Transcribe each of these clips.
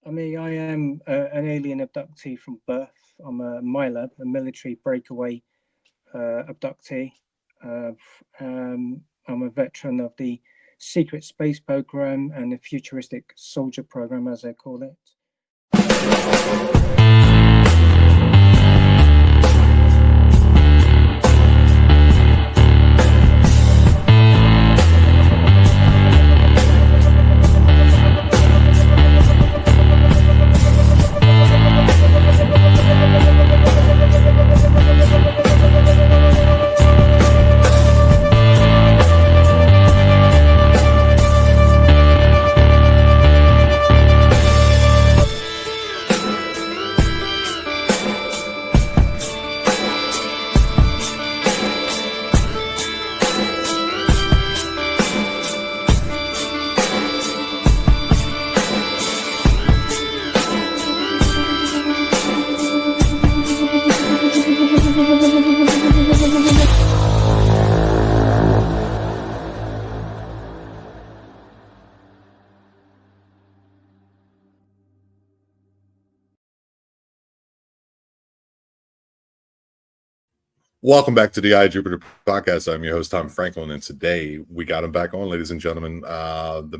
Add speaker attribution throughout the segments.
Speaker 1: I mean, I am an alien abductee from birth. I'm a MILAB, a military breakaway abductee. I'm a veteran of the secret space program and the futuristic soldier program, as they call it.
Speaker 2: Welcome back to the I Jupiter podcast. I'm your host, Tom Franklin, and today we got him back on, ladies and gentlemen. The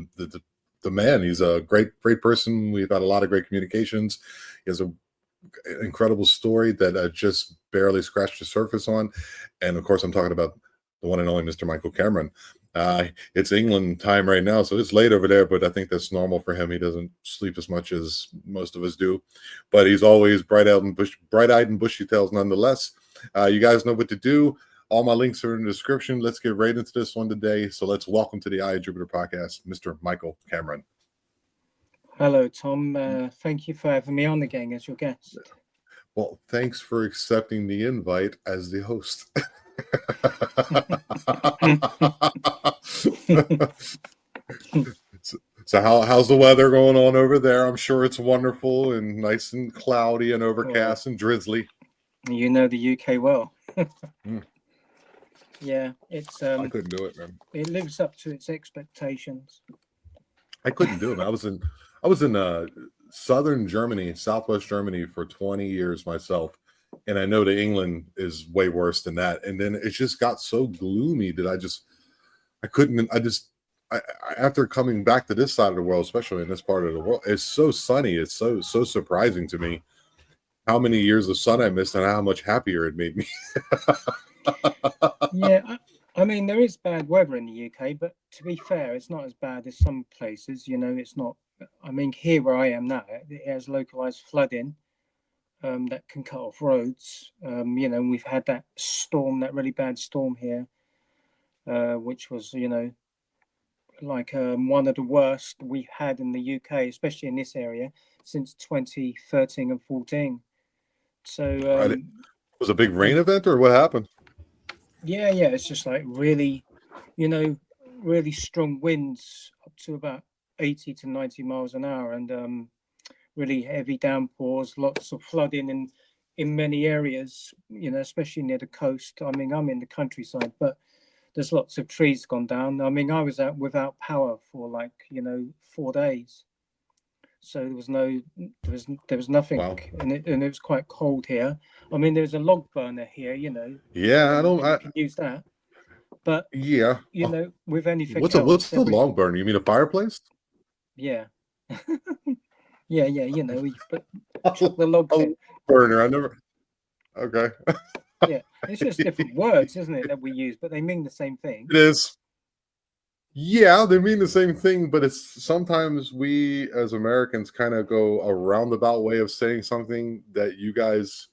Speaker 2: man, he's a great person. We've had a lot of great communications. He has an incredible story that I just barely scratched the surface on. And of course, I'm talking about the one and only Mr. Michael Kameron. It's England time right now, so it's late over there, but I think that's normal for him. He doesn't sleep as much as most of us do, but he's always bright-eyed and bushy-tails nonetheless. You guys know what to do. All my links are in the description. Let's get right into this one today. So let's welcome to the Eye of Jupiter podcast, Mr. Michael Kameron.
Speaker 1: Hello, Tom. Thank you for having me on again as your guest.
Speaker 2: Well, thanks for accepting the invite as the host. So how's the weather going on over there? I'm sure it's wonderful and nice and cloudy and overcast and drizzly.
Speaker 1: You know the UK well. Yeah, it's
Speaker 2: I couldn't do it, man.
Speaker 1: It lives up to its expectations.
Speaker 2: I couldn't do it. I was in southern Germany, southwest Germany for 20 years myself, and I know that England is way worse than that. And then it just got so gloomy that I after coming back to this side of the world, especially in this part of the world, it's so sunny. It's so surprising to me how many years of sun I missed and how much happier it made me.
Speaker 1: Yeah, I mean, there is bad weather in the UK, but to be fair, it's not as bad as some places. You know, it's not. I mean, here where I am now, it has localized flooding that can cut off roads. You know, we've had that really bad storm here, which was, you know, like one of the worst we've had in the UK, especially in this area, since 2013 and 14. So
Speaker 2: was it a big rain event or what happened?
Speaker 1: Yeah, it's just like really, you know, really strong winds up to about 80 to 90 miles an hour, and really heavy downpours, lots of flooding in many areas, you know, especially near the coast. I mean, I'm in the countryside, but there's lots of trees gone down. I mean, I was out without power for 4 days. So there was nothing.
Speaker 2: Wow.
Speaker 1: and it was quite cold here. I mean, there's a log burner here, you know.
Speaker 2: Yeah,
Speaker 1: I can use that. But
Speaker 2: yeah,
Speaker 1: you know, with anything
Speaker 2: what's
Speaker 1: else,
Speaker 2: the log burner? You mean a fireplace?
Speaker 1: Yeah. yeah, you know, you chuck the logs in.
Speaker 2: Burner, I never. Okay.
Speaker 1: Yeah, it's just different words, isn't it, that we use, but they mean the same thing.
Speaker 2: It is. Yeah, they mean the same thing, but it's sometimes we as Americans kind of go a roundabout way of saying something that you guys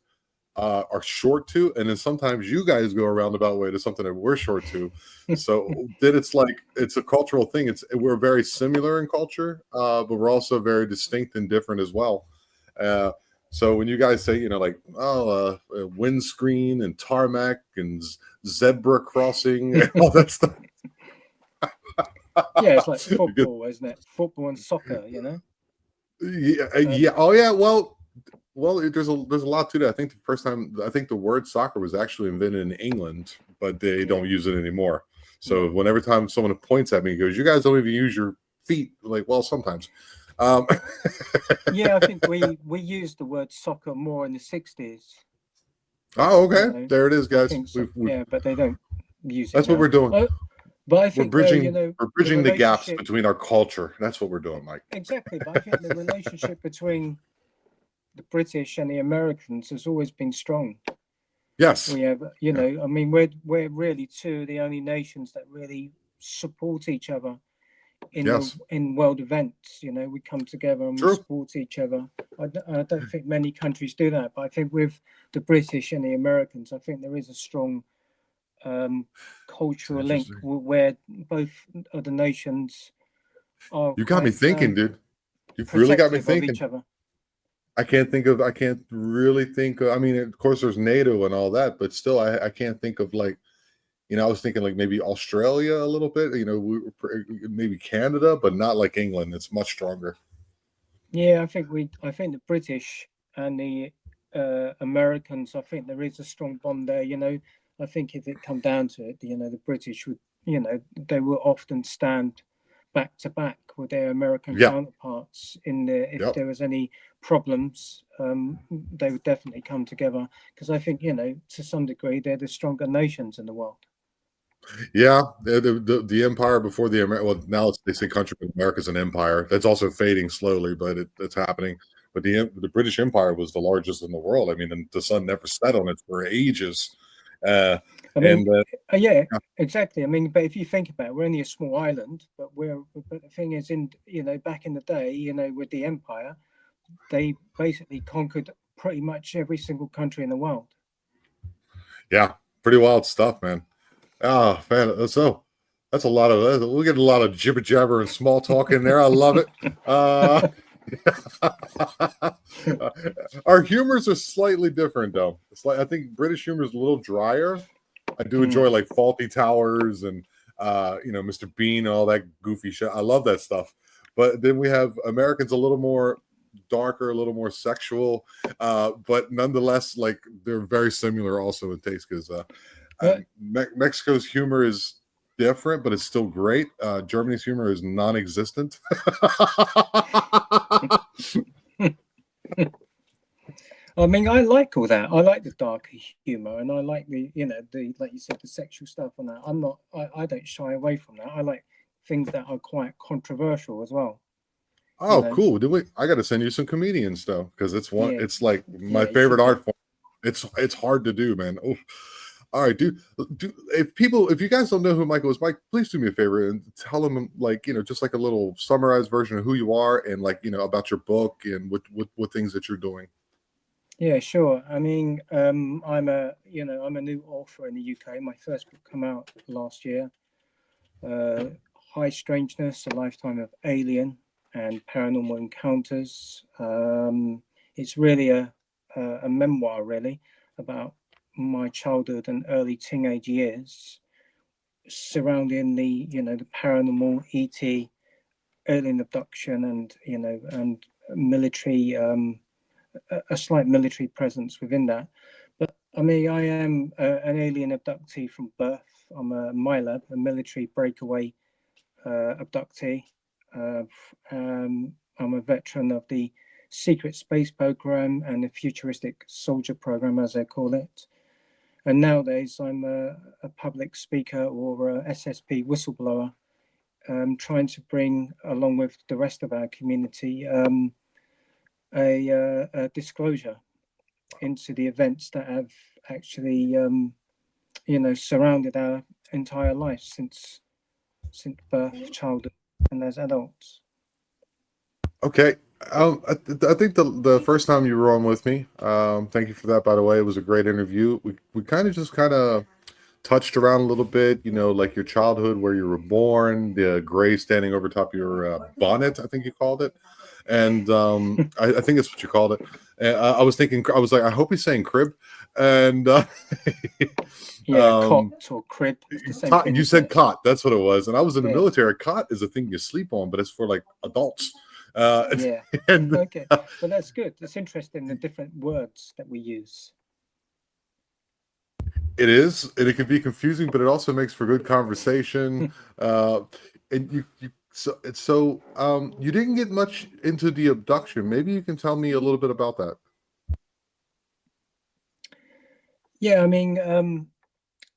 Speaker 2: are short to, and then sometimes you guys go a roundabout way to something that we're short to. So then it's a cultural thing. We're very similar in culture, but we're also very distinct and different as well. So when you guys say, you know, like, windscreen and tarmac and zebra crossing and all that stuff.
Speaker 1: Yeah, it's like football, isn't it? Football and soccer, you know.
Speaker 2: Yeah. Oh, yeah. Well, there's a lot to that. I think the word soccer was actually invented in England, but they don't use it anymore. So every time someone points at me and goes, "You guys don't even use your feet," I'm like, well, sometimes. Um,
Speaker 1: Yeah, I think we used the word soccer more in the 60s.
Speaker 2: oh,
Speaker 1: You
Speaker 2: okay.
Speaker 1: know,
Speaker 2: There it is,
Speaker 1: I
Speaker 2: guys.
Speaker 1: think so. Yeah, but they don't use it
Speaker 2: That's what we're
Speaker 1: now.
Speaker 2: doing.
Speaker 1: But I think though, you know,
Speaker 2: We're
Speaker 1: the
Speaker 2: bridging the gaps
Speaker 1: relationship
Speaker 2: between our culture. That's what we're doing, Mike.
Speaker 1: exactly. But I think the relationship between the British and the Americans has always been strong.
Speaker 2: Yes.
Speaker 1: We have, you
Speaker 2: Yeah.
Speaker 1: know, I mean, we're really two of the only nations that really support each other
Speaker 2: Yes.
Speaker 1: in world events. You know, we come together and we
Speaker 2: True.
Speaker 1: support each other. I don't think many countries do that, but I think with the British and the Americans, I think there is a strong um,
Speaker 2: It's
Speaker 1: cultural link
Speaker 2: interesting.
Speaker 1: where both of the nations are
Speaker 2: You got me
Speaker 1: quite
Speaker 2: thinking, dude. You've really got me
Speaker 1: protective of
Speaker 2: thinking.
Speaker 1: each other.
Speaker 2: I can't really think of, I mean, of course there's NATO and all that, but still I can't think of like, I was thinking like maybe Australia a little bit, maybe Canada, but not like England. It's much stronger.
Speaker 1: Yeah, I think the British and the Americans, I think there is a strong bond there. You know, I think if it come down to it, you know, the British would, you know, they will often stand back to back with their American
Speaker 2: Yeah.
Speaker 1: counterparts in the if
Speaker 2: Yep.
Speaker 1: there was any problems, they would definitely come together because I think you know to some degree they're the stronger nations in the world.
Speaker 2: Yeah, the empire before the well, now they say country, but America's an empire. That's also fading slowly, but it's happening. But the British Empire was the largest in the world. I mean, and the sun never set on it for ages. Uh,
Speaker 1: I mean,
Speaker 2: and
Speaker 1: yeah, exactly. I mean, but if you think about it, we're only a small island, but the thing is, in you know, back in the day, you know, with the empire, they basically conquered pretty much every single country in the world.
Speaker 2: yeah, pretty wild stuff, man. Oh man, so that's a lot of we get a lot of jibber jabber and small talk in there. I love it. Uh, our humors are slightly different, though. It's like I think British humor is a little drier. I do enjoy like Faulty Towers and Mr. Bean and all that goofy shit. I love that stuff. But then we have Americans a little more darker, a little more sexual, but nonetheless, like they're very similar also in taste because Mexico's humor is different, but it's still great. Germany's humor is non-existent.
Speaker 1: I mean, I like all that. I like the darker humor, and I like the, you know, the like you said, the sexual stuff and that. I'm not. I don't shy away from that. I like things that are quite controversial as well. You
Speaker 2: Oh,
Speaker 1: know.
Speaker 2: cool. I got to send you some comedians though, because
Speaker 1: Yeah.
Speaker 2: it's like my
Speaker 1: Yeah. You
Speaker 2: favorite
Speaker 1: should do.
Speaker 2: art form. It's hard to do, man. Oh, all right, dude. If you guys don't know who Michael is, Mike, please do me a favor and tell them like just like a little summarized version of who you are and like about your book and what things that you're doing.
Speaker 1: Yeah, sure. I mean, I'm a new author in the UK. My first book came out last year. High Strangeness: A Lifetime of Alien and Paranormal Encounters. It's really a memoir, really, about my childhood and early teenage years, surrounding the paranormal, ET, alien abduction, and and military. A slight military presence within that. But I mean, I am an alien abductee from birth. I'm a MILAB, a military breakaway abductee. I'm a veteran of the secret space program and the futuristic soldier program, as they call it. And nowadays, I'm a public speaker or a SSP whistleblower, trying to bring, along with the rest of our community, a disclosure into the events that have actually, surrounded our entire life since birth, childhood, and as adults.
Speaker 2: Okay. I think the first time you were on with me, thank you for that, by the way. It was a great interview. We kind of touched around a little bit, like your childhood, where you were born, the gray standing over top of your bonnet, I think you called it. And I think that's what you called it. And I was thinking, I was like, I hope he's saying crib. And
Speaker 1: Yeah, cot or crib. It's the same thing,
Speaker 2: you
Speaker 1: isn't
Speaker 2: said
Speaker 1: it?
Speaker 2: cot. That's what it was. And I was in the
Speaker 1: Yeah,
Speaker 2: military. Cot is a thing you sleep on, but it's for like adults.
Speaker 1: yeah.
Speaker 2: And
Speaker 1: Okay, but that's good. It's interesting the different words that we use.
Speaker 2: it is, and it can be confusing, but it also makes for good conversation. And So you didn't get much into the abduction. Maybe you can tell me a little bit about that.
Speaker 1: Yeah, I mean,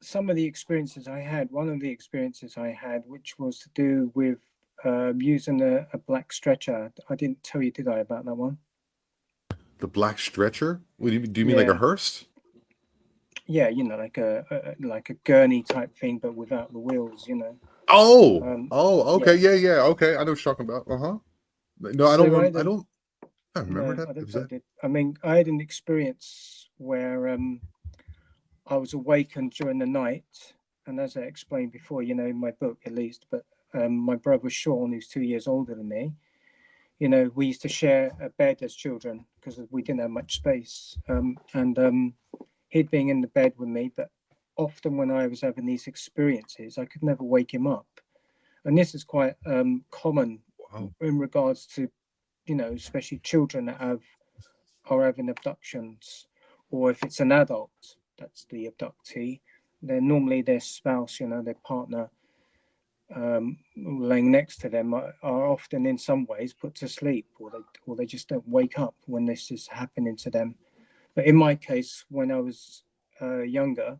Speaker 1: some of the experiences I had, one of the experiences I had, which was to do with using a black stretcher. I didn't tell you, did I, about that one?
Speaker 2: The black stretcher? Do you mean like a
Speaker 1: Yeah,
Speaker 2: hearse?
Speaker 1: yeah, like a gurney type thing, but without the wheels, Um,
Speaker 2: Okay,
Speaker 1: yeah.
Speaker 2: yeah. Okay, I know what you're talking about. Uh-huh. No, I don't.
Speaker 1: So I
Speaker 2: I
Speaker 1: don't.
Speaker 2: don't. I remember
Speaker 1: No,
Speaker 2: that.
Speaker 1: I don't
Speaker 2: Was
Speaker 1: think I
Speaker 2: that
Speaker 1: did. I mean, I had an experience where I was awakened during the night, and as I explained before, in my book at least, but my brother Sean, who's 2 years older than me, we used to share a bed as children because we didn't have much space. And he'd been in the bed with me, but often when I was having these experiences, I could never wake him up. And this is quite common
Speaker 2: wow?
Speaker 1: in regards to, especially children that are having abductions, or if it's an adult that's the abductee, they're normally their spouse, their partner, laying next to them are often in some ways put to sleep, or they just don't wake up when this is happening to them. But in my case, when I was younger,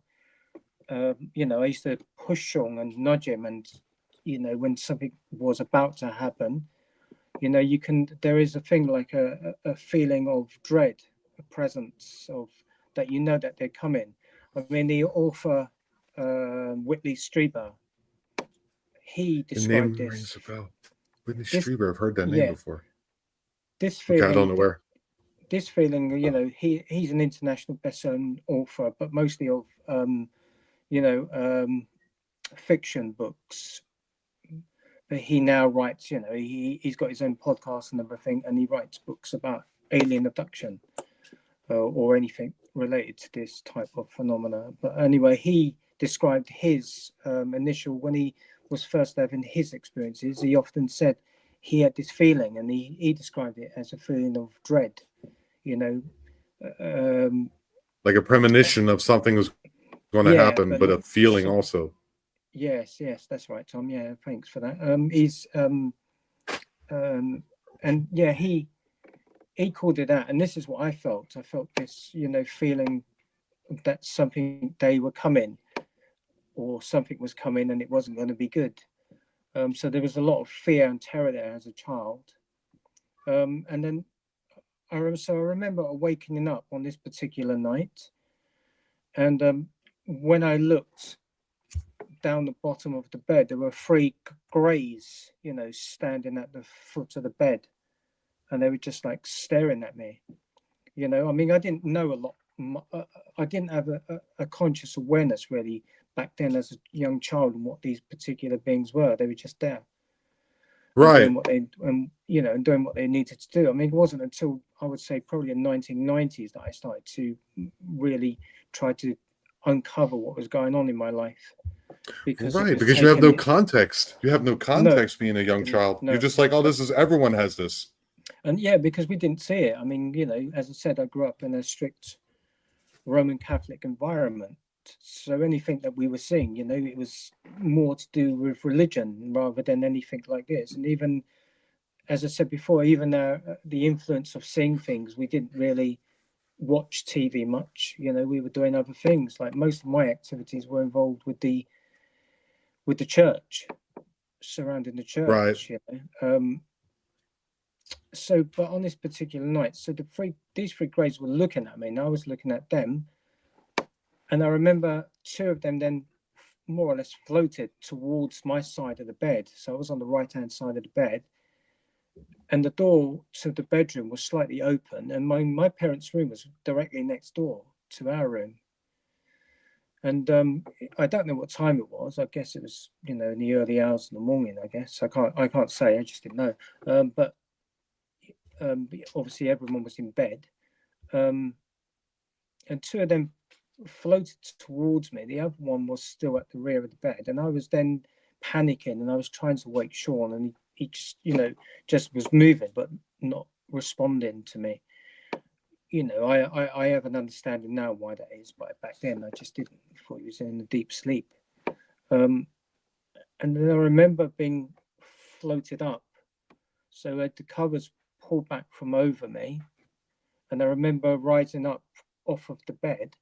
Speaker 1: I used to push Sean and nudge him, and when something was about to happen, there is a thing like a feeling of dread, a presence of that, that they're coming. I mean, the author Whitley Strieber, he
Speaker 2: The
Speaker 1: described
Speaker 2: name rings
Speaker 1: this
Speaker 2: a bell. Whitney
Speaker 1: this
Speaker 2: Strieber. I've heard that name
Speaker 1: yeah,
Speaker 2: before.
Speaker 1: this
Speaker 2: Okay, I don't
Speaker 1: feeling
Speaker 2: know where.
Speaker 1: this feeling, he's an international best-selling author, but mostly of you know fiction books. But he now writes, he's got his own podcast and everything, and he writes books about alien abduction, or anything related to this type of phenomena. But anyway, he described his initial, when he was first having his experiences, he often said he had this feeling, and he described it as a feeling of dread, you know. Um,
Speaker 2: Like a premonition of something was going to
Speaker 1: yeah,
Speaker 2: happen,
Speaker 1: but
Speaker 2: but
Speaker 1: not
Speaker 2: a feeling
Speaker 1: so,
Speaker 2: also.
Speaker 1: yes, that's right, Tom. Yeah, thanks for that. He's and yeah, he called it that, and this is what I felt. I felt this, feeling that something they were coming, or something was coming, and it wasn't going to be good. So there was a lot of fear and terror there as a child. And then I remember awakening up on this particular night, and when I looked down the bottom of the bed, there were three greys, standing at the foot of the bed, and they were just like staring at me. I mean, I didn't know a lot. I didn't have a conscious awareness really back then as a young child and what these particular beings were. They were just there and
Speaker 2: Right.
Speaker 1: doing what they needed to do. I mean, it wasn't until I would say probably in the 1990s that I started to really try to uncover what was going on in my life, because it
Speaker 2: Right.
Speaker 1: was
Speaker 2: Because you have no
Speaker 1: taken.
Speaker 2: context. You have no
Speaker 1: No,
Speaker 2: context being a young child. You're
Speaker 1: no.
Speaker 2: just like, oh, this is everyone has this.
Speaker 1: And yeah, because we didn't see it. I mean, as I said, I grew up in a strict Roman Catholic environment. So anything that we were seeing, it was more to do with religion rather than anything like this. And even, as I said before, even the influence of seeing things, we didn't really watch TV much. We were doing other things. Like most of my activities were involved with the church, surrounding the
Speaker 2: Right.
Speaker 1: church. So, but on this particular night, so these three greys were looking at me, and I was looking at them. And I remember two of them then more or less floated towards my side of the bed. So I was on the right hand side of the bed, and the door to the bedroom was slightly open, and my parents' room was directly next door to our room. And I don't know what time it was. I guess it was, in the early hours of the morning. I guess I can't say. I just didn't know. But obviously everyone was in bed, um, and two of them floated towards me. The other one was still at the rear of the bed, and I was then panicking, and I was trying to wake Sean, and he just, just was moving but not responding to me. I have an understanding now why that is, but back then I just didn't. I thought he was in a deep sleep. And then I remember being floated up. So I had the covers pulled back from over me, and I remember rising up off of the bed,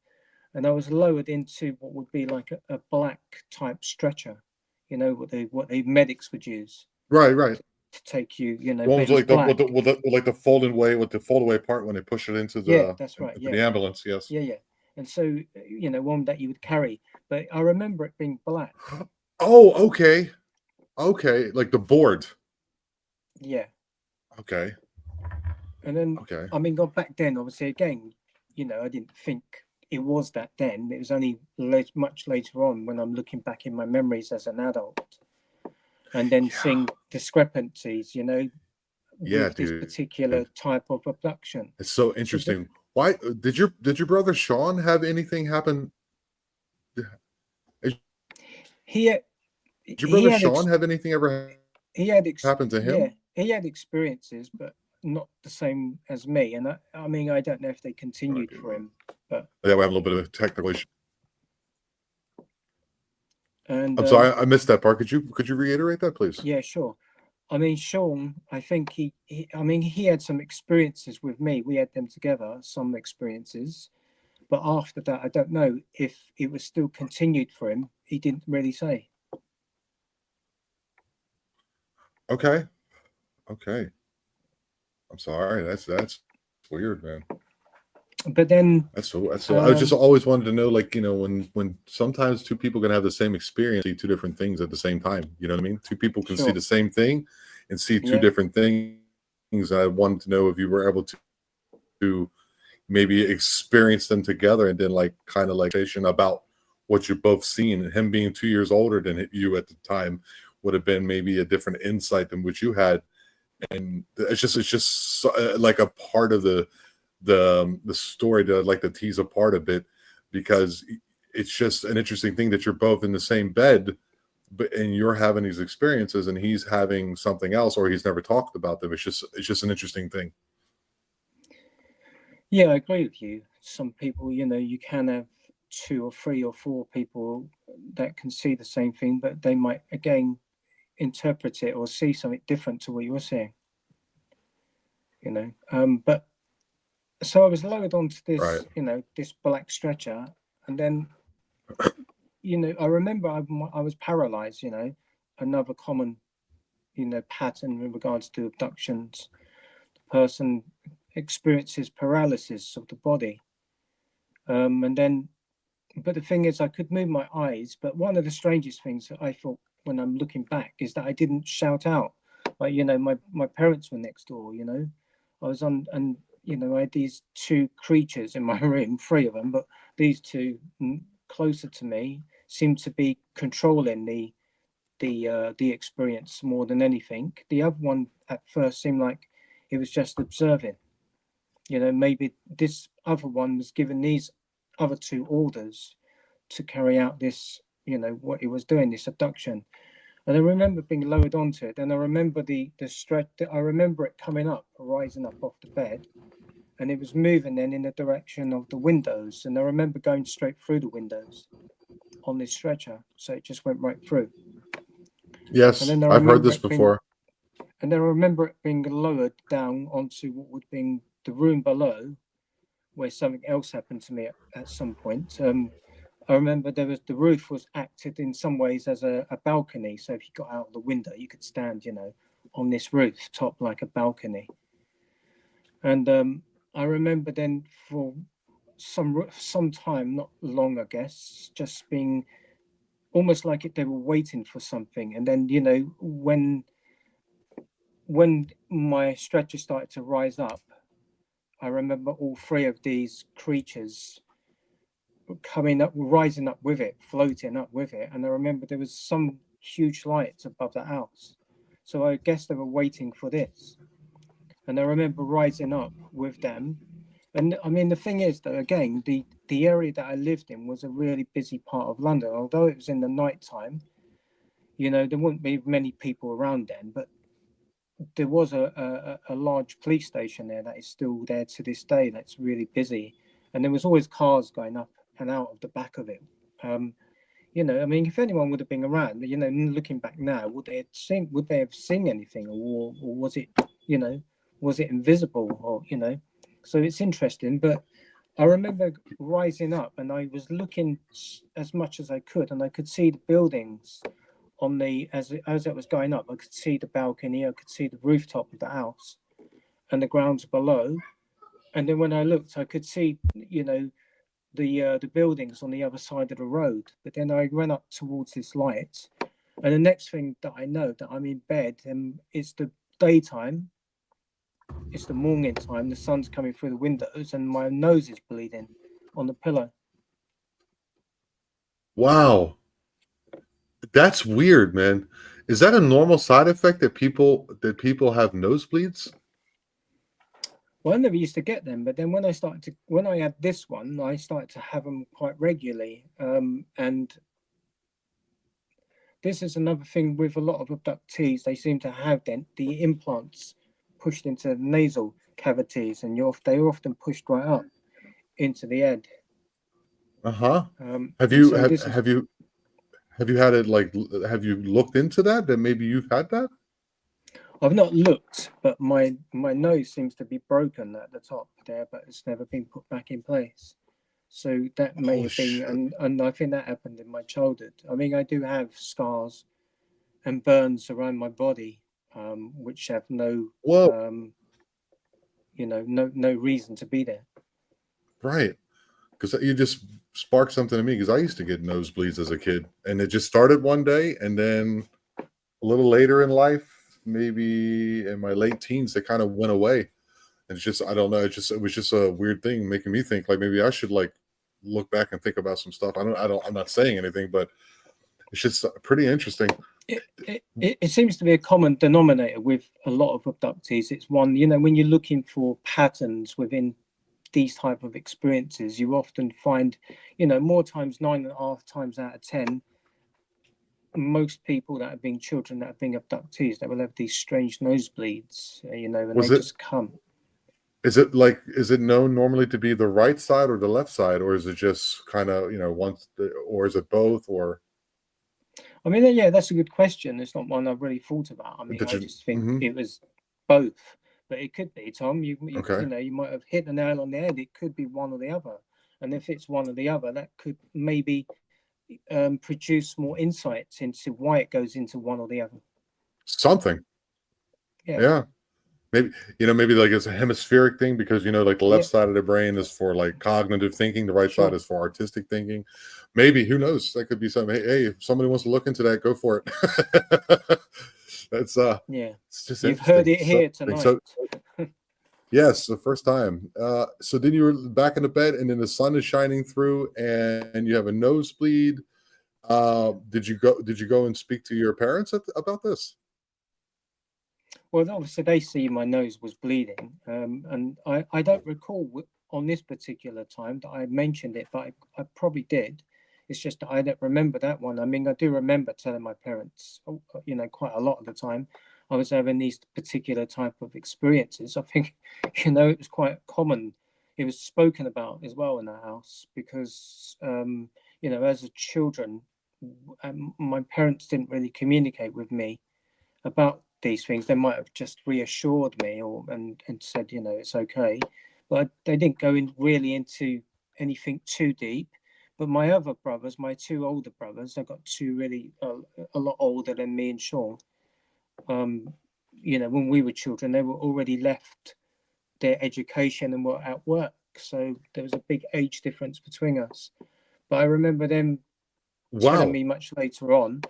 Speaker 1: and I was lowered into what would be like a black type stretcher, you know, what the medics would use
Speaker 2: Right.
Speaker 1: to take you, you know,
Speaker 2: One
Speaker 1: but
Speaker 2: was
Speaker 1: it was
Speaker 2: like the
Speaker 1: black.
Speaker 2: like the folding way with the fold away part when they push it into
Speaker 1: Yeah,
Speaker 2: the
Speaker 1: that's right.
Speaker 2: into
Speaker 1: Yeah,
Speaker 2: the ambulance. Yes.
Speaker 1: yeah. And so, you know, one that you would carry, but I remember it being black.
Speaker 2: Oh, okay. Okay. Like the board.
Speaker 1: Yeah.
Speaker 2: Okay.
Speaker 1: And then,
Speaker 2: Okay.
Speaker 1: I mean, got back then, obviously, again, you know, I didn't think it was that then. It was only much later on when I'm looking back in my memories as an adult and then
Speaker 2: Yeah.
Speaker 1: seeing discrepancies, you know,
Speaker 2: Yeah,
Speaker 1: with this
Speaker 2: dude.
Speaker 1: particular type of abduction.
Speaker 2: It's so
Speaker 1: So the,
Speaker 2: interesting. Why did your brother Sean have anything happen? Did
Speaker 1: he had,
Speaker 2: your
Speaker 1: he
Speaker 2: brother
Speaker 1: had
Speaker 2: Sean have anything ever happen to
Speaker 1: yeah,
Speaker 2: him?
Speaker 1: he had experiences, but not the same as me. And I mean, I don't know if they continued for him, but
Speaker 2: Yeah, we have a little bit of a technical issue.
Speaker 1: and
Speaker 2: I'm sorry, I missed that part. Could you reiterate that, please?
Speaker 1: yeah, sure. I mean, Sean, I think I mean, he had some experiences with me. We had them together, some experiences. But after that, I don't know if it was still continued for him. He didn't really say.
Speaker 2: Okay. Okay. I'm sorry. That's weird, man.
Speaker 1: But then,
Speaker 2: That's so. I was just
Speaker 1: um,
Speaker 2: always wanted to know, like, you know, when sometimes two people can have the same experience, see two different things at the same time. You know what I mean? Two people can see
Speaker 1: sure,
Speaker 2: the same thing and see two
Speaker 1: yeah,
Speaker 2: different things. I wanted to know if you were able to maybe experience them together and then like kind of like about what you're both seeing. And him being 2 years older than you at the time would have been maybe a different insight than what you had. And it's just like a part of the story that I'd like to tease apart a bit, because it's just an interesting thing that you're both in the same bed, but and you're having these experiences and he's having something else, or he's never talked about them. It's just an interesting thing.
Speaker 1: yeah, I agree with you. Some people, you know, you can have two or three or four people that can see the same thing, but they might again interpret it or see something different to what you're seeing. You know, but so I was lowered onto
Speaker 2: Right.
Speaker 1: this, you know, this black stretcher, and then, you know, I remember I was paralyzed. You know, another common, you know, pattern in regards to abductions. The person experiences paralysis of the body, and then, but the thing is, I could move my eyes. But one of the strangest things that I thought when I'm looking back is that I didn't shout out. Like, you know, my parents were next door. You know, I was on, and you know, I had these two creatures in my room, three of them, but these two closer to me seemed to be controlling the experience more than anything. The other one at first seemed like it was just observing. You know, maybe this other one was given these other two orders to carry out this, you know, what he was doing, this abduction. And I remember being lowered onto it, and I remember the stretch. I remember it coming up, rising up off the bed, and it was moving then in the direction of the windows. And I remember going straight through the windows on this stretcher, so it just went right through. And
Speaker 2: Yes,
Speaker 1: then I
Speaker 2: I've heard
Speaker 1: remember
Speaker 2: this
Speaker 1: it being,
Speaker 2: before.
Speaker 1: and then I remember it being lowered down onto what would be the room below, where something else happened to me at some point. I remember the roof was acted in some ways as a balcony. So if you got out the window, you could stand, you know, on this rooftop like a balcony. And I remember then for some time, not long, I guess, just being almost like they were waiting for something. And then, you know, when my stretcher started to rise up, I remember all three of these creatures coming up, rising up with it, floating up with it. And I remember there was some huge lights above the house. So I guess they were waiting for this. And I remember rising up with them. And I mean, the thing is, though, again, the area that I lived in was a really busy part of London. Although it was in the night time, you know, there wouldn't be many people around then, but there was a large police station there that is still there to this day. That's really busy. And there was always cars going up and out of the back of it. Um, You know, I mean, if anyone would have been around, you know, looking back now, would they have seen anything, or was it, you know, was it invisible, or you know? So it's interesting. But I remember rising up, and I was looking as much as I could, and I could see the buildings on the as it was going up. I could see the balcony, I could see the rooftop of the house, and the grounds below. And then when I looked, I could see, you know, the buildings on the other side of the road. But then I ran up towards this light, and the next thing that I know that I'm in bed, and it's the daytime, it's the morning time, the sun's coming through the windows, and my nose is bleeding on the pillow.
Speaker 2: Wow, that's weird, man. Is that a normal side effect that people have nosebleeds?
Speaker 1: Well, I never used to get them, but then when I had this one, I started to have them quite regularly. And this is another thing with a lot of abductees. They seem to have then the implants pushed into the nasal cavities, and they're often pushed right up into the head.
Speaker 2: Uh-huh. Have
Speaker 1: And
Speaker 2: you
Speaker 1: so
Speaker 2: have
Speaker 1: this is,
Speaker 2: have you have you had it like have you looked into that maybe you've had that?
Speaker 1: I've not looked, but my nose seems to be broken at the top there, but it's never been put back in place. So that may
Speaker 2: Oh
Speaker 1: have been,
Speaker 2: shit.
Speaker 1: and I think that happened in my childhood. I mean, I do have scars and burns around my body, which have no,
Speaker 2: Well,
Speaker 1: you know, no reason to be there.
Speaker 2: right. Because you just sparked something to me because I used to get nosebleeds as a kid, and it just started one day, and then a little later in life, maybe in my late teens, they kind of went away. And it's just I don't know. It was just a weird thing making me think like maybe I should like look back and think about some stuff. I'm not saying anything, but it's just pretty interesting.
Speaker 1: It seems to be a common denominator with a lot of abductees. It's one, you know, when you're looking for patterns within these type of experiences, you often find, you know, more times 9.5 times out of 10, most people that have been children that have been abductees, they will have these strange nosebleeds, you know, and they
Speaker 2: Was it
Speaker 1: just come.
Speaker 2: is it known normally to be the right side or the left side, or is it just kind of once, or is it both, or
Speaker 1: I mean, yeah, that's a good question. It's not one I've really thought about. I mean,
Speaker 2: did
Speaker 1: I
Speaker 2: you?
Speaker 1: just think
Speaker 2: Mhm.
Speaker 1: it was both, but it could be, Tom.
Speaker 2: Okay.
Speaker 1: You know, you might have hit the nail on the head. It could be one or the other, and if it's one or the other, that could maybe produce more insights into why it goes into one or the other.
Speaker 2: Something.
Speaker 1: Yeah,
Speaker 2: Yeah. Maybe maybe like it's a hemispheric thing because like the left
Speaker 1: yeah,
Speaker 2: side of the brain is for like cognitive thinking, the right side
Speaker 1: sure.
Speaker 2: is for artistic thinking. Maybe, who knows? That could be something. Hey, if somebody wants to look into that, go for it. That's
Speaker 1: Yeah,
Speaker 2: it's just
Speaker 1: you've heard
Speaker 2: interesting.
Speaker 1: it here tonight.
Speaker 2: So yes, the first time. So then you were back in the bed and then the sun is shining through and you have a nosebleed. Did you go and speak to your parents about this?
Speaker 1: Well, obviously they see my nose was bleeding, and I don't recall on this particular time that I mentioned it, but I probably did. It's just that I don't remember that one. I mean, I do remember telling my parents, you know, quite a lot of the time I was having these particular type of experiences. I think, you know, it was quite common. It was spoken about as well in the house because, you know, as a children, my parents didn't really communicate with me about these things. They might have just reassured me and said, you know, it's okay, but they didn't go in really into anything too deep. But my other brothers, my two older brothers, I got two really a lot older than me and Sean. Um, you know, when we were children, they were already left their education and were at work, so there was a big age difference between us. But I remember them telling
Speaker 2: Wow.
Speaker 1: me much later on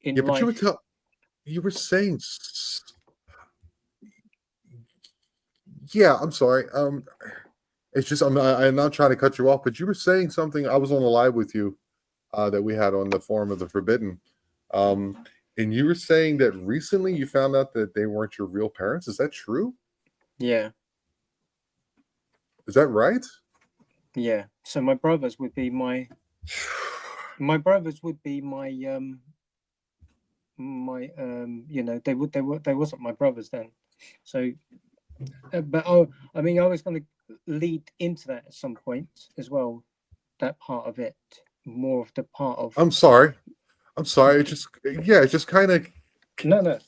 Speaker 1: in
Speaker 2: Yeah, but
Speaker 1: life.
Speaker 2: you were saying yeah, I'm sorry. It's just I'm not trying to cut you off, but you were saying something. I was on the live with you that we had on the Forum of the Forbidden. And you were saying that recently you found out that they weren't your real parents. Is that true?
Speaker 1: Yeah.
Speaker 2: Is that right?
Speaker 1: Yeah. So my brothers would be my you know, they wasn't my brothers then. So but I mean I was going to lead into that at some point as well, that part of it. more of the part of.
Speaker 2: I'm sorry. It just kind of,
Speaker 1: No,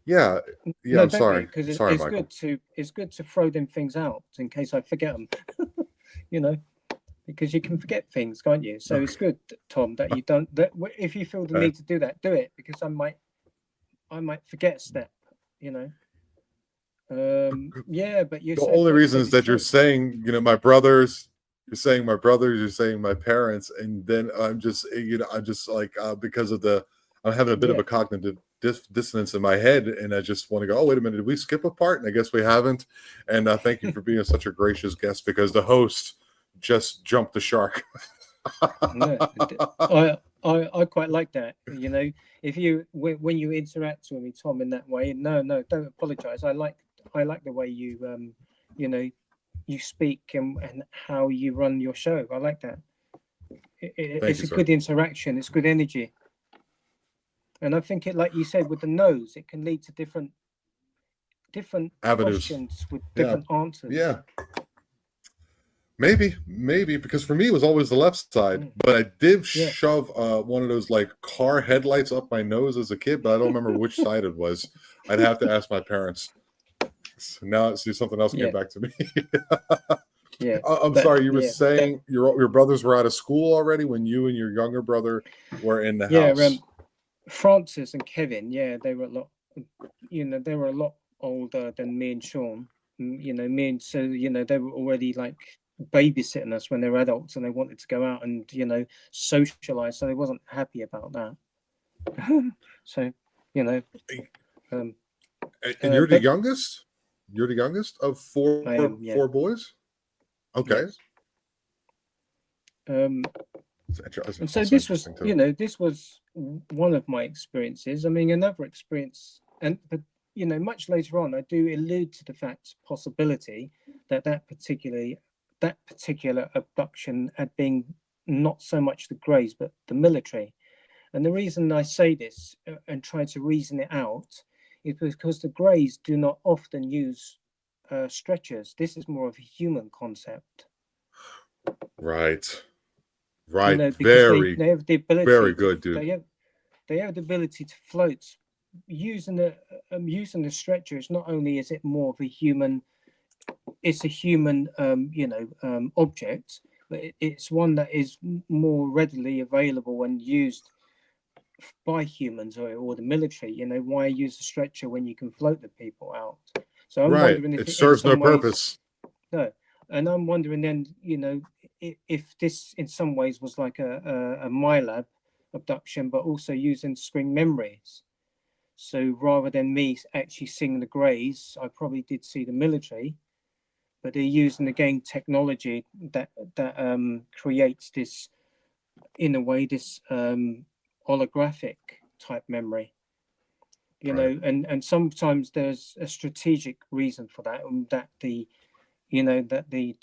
Speaker 2: yeah, yeah.
Speaker 1: no,
Speaker 2: I'm
Speaker 1: don't be,
Speaker 2: sorry.
Speaker 1: because
Speaker 2: Sorry,
Speaker 1: it's
Speaker 2: Michael.
Speaker 1: good to throw them things out in case I forget them. You know, because you can forget things, can't you? So it's good, Tom, that you don't. That if you feel the
Speaker 2: Okay.
Speaker 1: need to do that, do it, because I might forget a step. You know. Yeah, but you
Speaker 2: The
Speaker 1: said
Speaker 2: only
Speaker 1: what you
Speaker 2: reason
Speaker 1: said
Speaker 2: is
Speaker 1: is
Speaker 2: that you're
Speaker 1: true.
Speaker 2: saying, my brothers, you're saying my parents, and then I'm just, I'm just like, because of I'm having a bit of
Speaker 1: Yeah,
Speaker 2: a cognitive dissonance in my head, and I just want to go, oh, wait a minute, did we skip a part? And I guess we haven't. And thank you for being such a gracious guest, because the host just jumped the shark.
Speaker 1: no, I quite like that. You know, if you when you interact with me, Tom, in that way, no, don't apologize. I like the way you you know, you speak and how you run your show. I like that.
Speaker 2: Thank
Speaker 1: It's
Speaker 2: you,
Speaker 1: a
Speaker 2: sir.
Speaker 1: good interaction. It's good energy, and I think it, like you said, with the nose, it can lead to different
Speaker 2: Avenues.
Speaker 1: questions with
Speaker 2: Yeah.
Speaker 1: different answers.
Speaker 2: Yeah. Maybe, because for me it was always the left side,
Speaker 1: Mm.
Speaker 2: but I did
Speaker 1: Yeah.
Speaker 2: shove one of those like car headlights up my nose as a kid, but I don't remember which side it was. I'd have to ask my parents. So now, see, something else came
Speaker 1: Yeah.
Speaker 2: back to me.
Speaker 1: Yeah.
Speaker 2: I'm
Speaker 1: But
Speaker 2: sorry, you were
Speaker 1: yeah, that,
Speaker 2: saying your brothers were out of school already when you and your younger brother were in the
Speaker 1: yeah.
Speaker 2: house.
Speaker 1: Francis and Kevin, yeah, they were a lot, they were a lot older than me and Sean. Me and so they were already like babysitting us when they were adults, and they wanted to go out and socialize. So they wasn't happy about that. So you know, um,
Speaker 2: And you're the
Speaker 1: but
Speaker 2: youngest? You're the youngest of
Speaker 1: I am, yeah,
Speaker 2: four boys? Okay.
Speaker 1: yes. Um,
Speaker 2: That's
Speaker 1: and so
Speaker 2: also
Speaker 1: this was,
Speaker 2: interesting too.
Speaker 1: this was one of my experiences. I mean, another experience, but much later on, I do allude to the fact possibility that particular abduction had been not so much the Greys but the military. And the reason I say this and try to reason it out is because the Greys do not often use stretchers. This is more of a human concept.
Speaker 2: Right. Right.
Speaker 1: Because they have the
Speaker 2: Very
Speaker 1: ability to
Speaker 2: good, dude.
Speaker 1: they have the ability to float using the stretcher. It's not only is it more of a human, it's a human object, but it's one that is more readily available and used by humans or the military. Why use a stretcher when you can float the people out? So I'm
Speaker 2: Right.
Speaker 1: wondering if
Speaker 2: It
Speaker 1: in
Speaker 2: serves no
Speaker 1: some ways,
Speaker 2: purpose.
Speaker 1: no. And I'm wondering then, if this in some ways was like a MyLab abduction, but also using string memories. So rather than me actually seeing the Greys, I probably did see the military, but they're using again technology that creates this, in a way, this holographic type memory.
Speaker 2: Right.
Speaker 1: And sometimes there's a strategic reason for that, and that the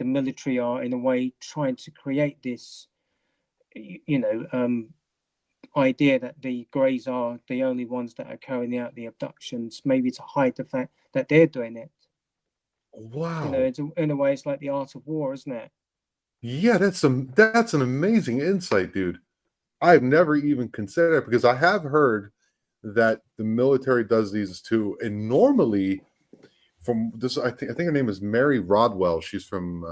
Speaker 1: military are in a way trying to create this idea that the Greys are the only ones that are carrying out the abductions, maybe to hide the fact that they're doing it.
Speaker 2: Wow.
Speaker 1: In a way, it's like the art of war, isn't it?
Speaker 2: Yeah, that's an amazing insight, dude. I've never even considered it, because I have heard that the military does these too. And normally, from this, I think her name is Mary Rodwell. She's from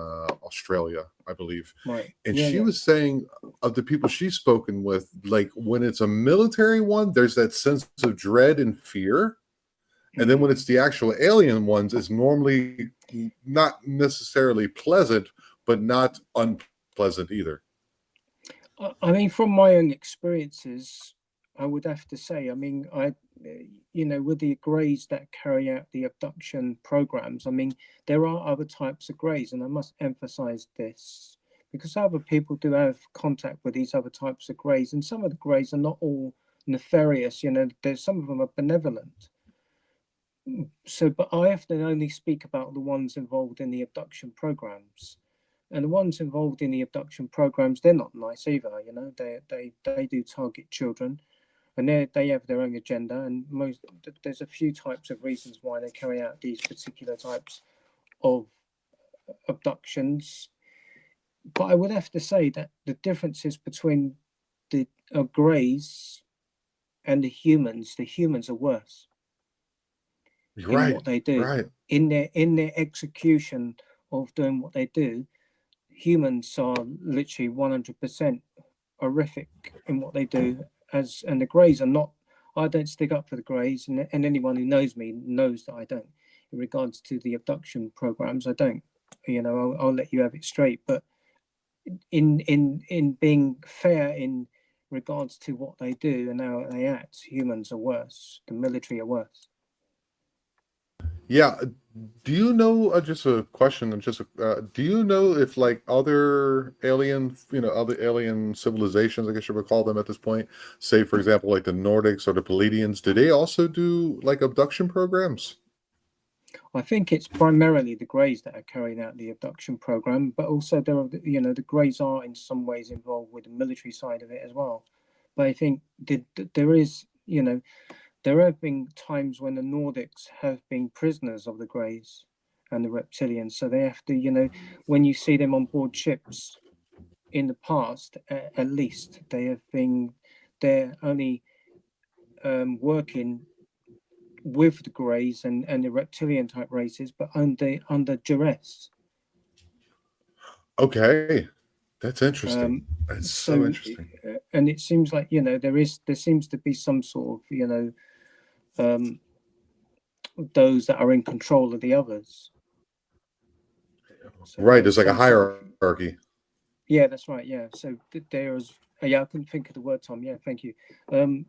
Speaker 2: Australia, I believe.
Speaker 1: Right.
Speaker 2: And
Speaker 1: Yeah,
Speaker 2: she
Speaker 1: yeah.
Speaker 2: was saying, of the people she's spoken with, like when it's a military one, there's that sense of dread and fear. And then when it's the actual alien ones, it's normally not necessarily pleasant, but not unpleasant either.
Speaker 1: I mean, from my own experiences, I would have to say, I mean, with the Greys that carry out the abduction programs, I mean, there are other types of Greys, and I must emphasize this because other people do have contact with these other types of Greys, and some of the Greys are not all nefarious. There's some of them are benevolent. So, but I often only speak about the ones involved in the abduction programs. And the ones involved in the abduction programs, they're not nice either. They do target children, and they have their own agenda. And there's a few types of reasons why they carry out these particular types of abductions. But I would have to say that the differences between Greys and the humans are worse in
Speaker 2: Right,
Speaker 1: what they do.
Speaker 2: right.
Speaker 1: In their execution of doing what they do, humans are literally 100% horrific in what they do. And the Greys are not. I don't stick up for the Greys, and anyone who knows me knows that I don't. In regards to the abduction programs, I don't. I'll let you have it straight. But in being fair in regards to what they do and how they act, humans are worse. The military are worse.
Speaker 2: Yeah. Do you know, just a question, do you know if like other alien, other alien civilizations, I guess you would call them at this point, say for example, like the Nordics or the Palladians, do they also do like abduction programs?
Speaker 1: I think it's primarily the Greys that are carrying out the abduction program, but also the Greys are in some ways involved with the military side of it as well. But I think there is, there have been times when the Nordics have been prisoners of the Greys and the reptilians. So they have to, when you see them on board ships in the past, at least they're only working with the Greys and the reptilian type races, but under duress.
Speaker 2: Okay, that's interesting.
Speaker 1: Um,
Speaker 2: That's so
Speaker 1: so,
Speaker 2: interesting.
Speaker 1: and it seems like there seems to be some sort of um, those that are in control of the others. So
Speaker 2: Right,
Speaker 1: there's
Speaker 2: there's like a
Speaker 1: some sort of
Speaker 2: hierarchy.
Speaker 1: yeah, that's right. Yeah, so there's yeah, I couldn't think of the word, Tom. Yeah, thank you. And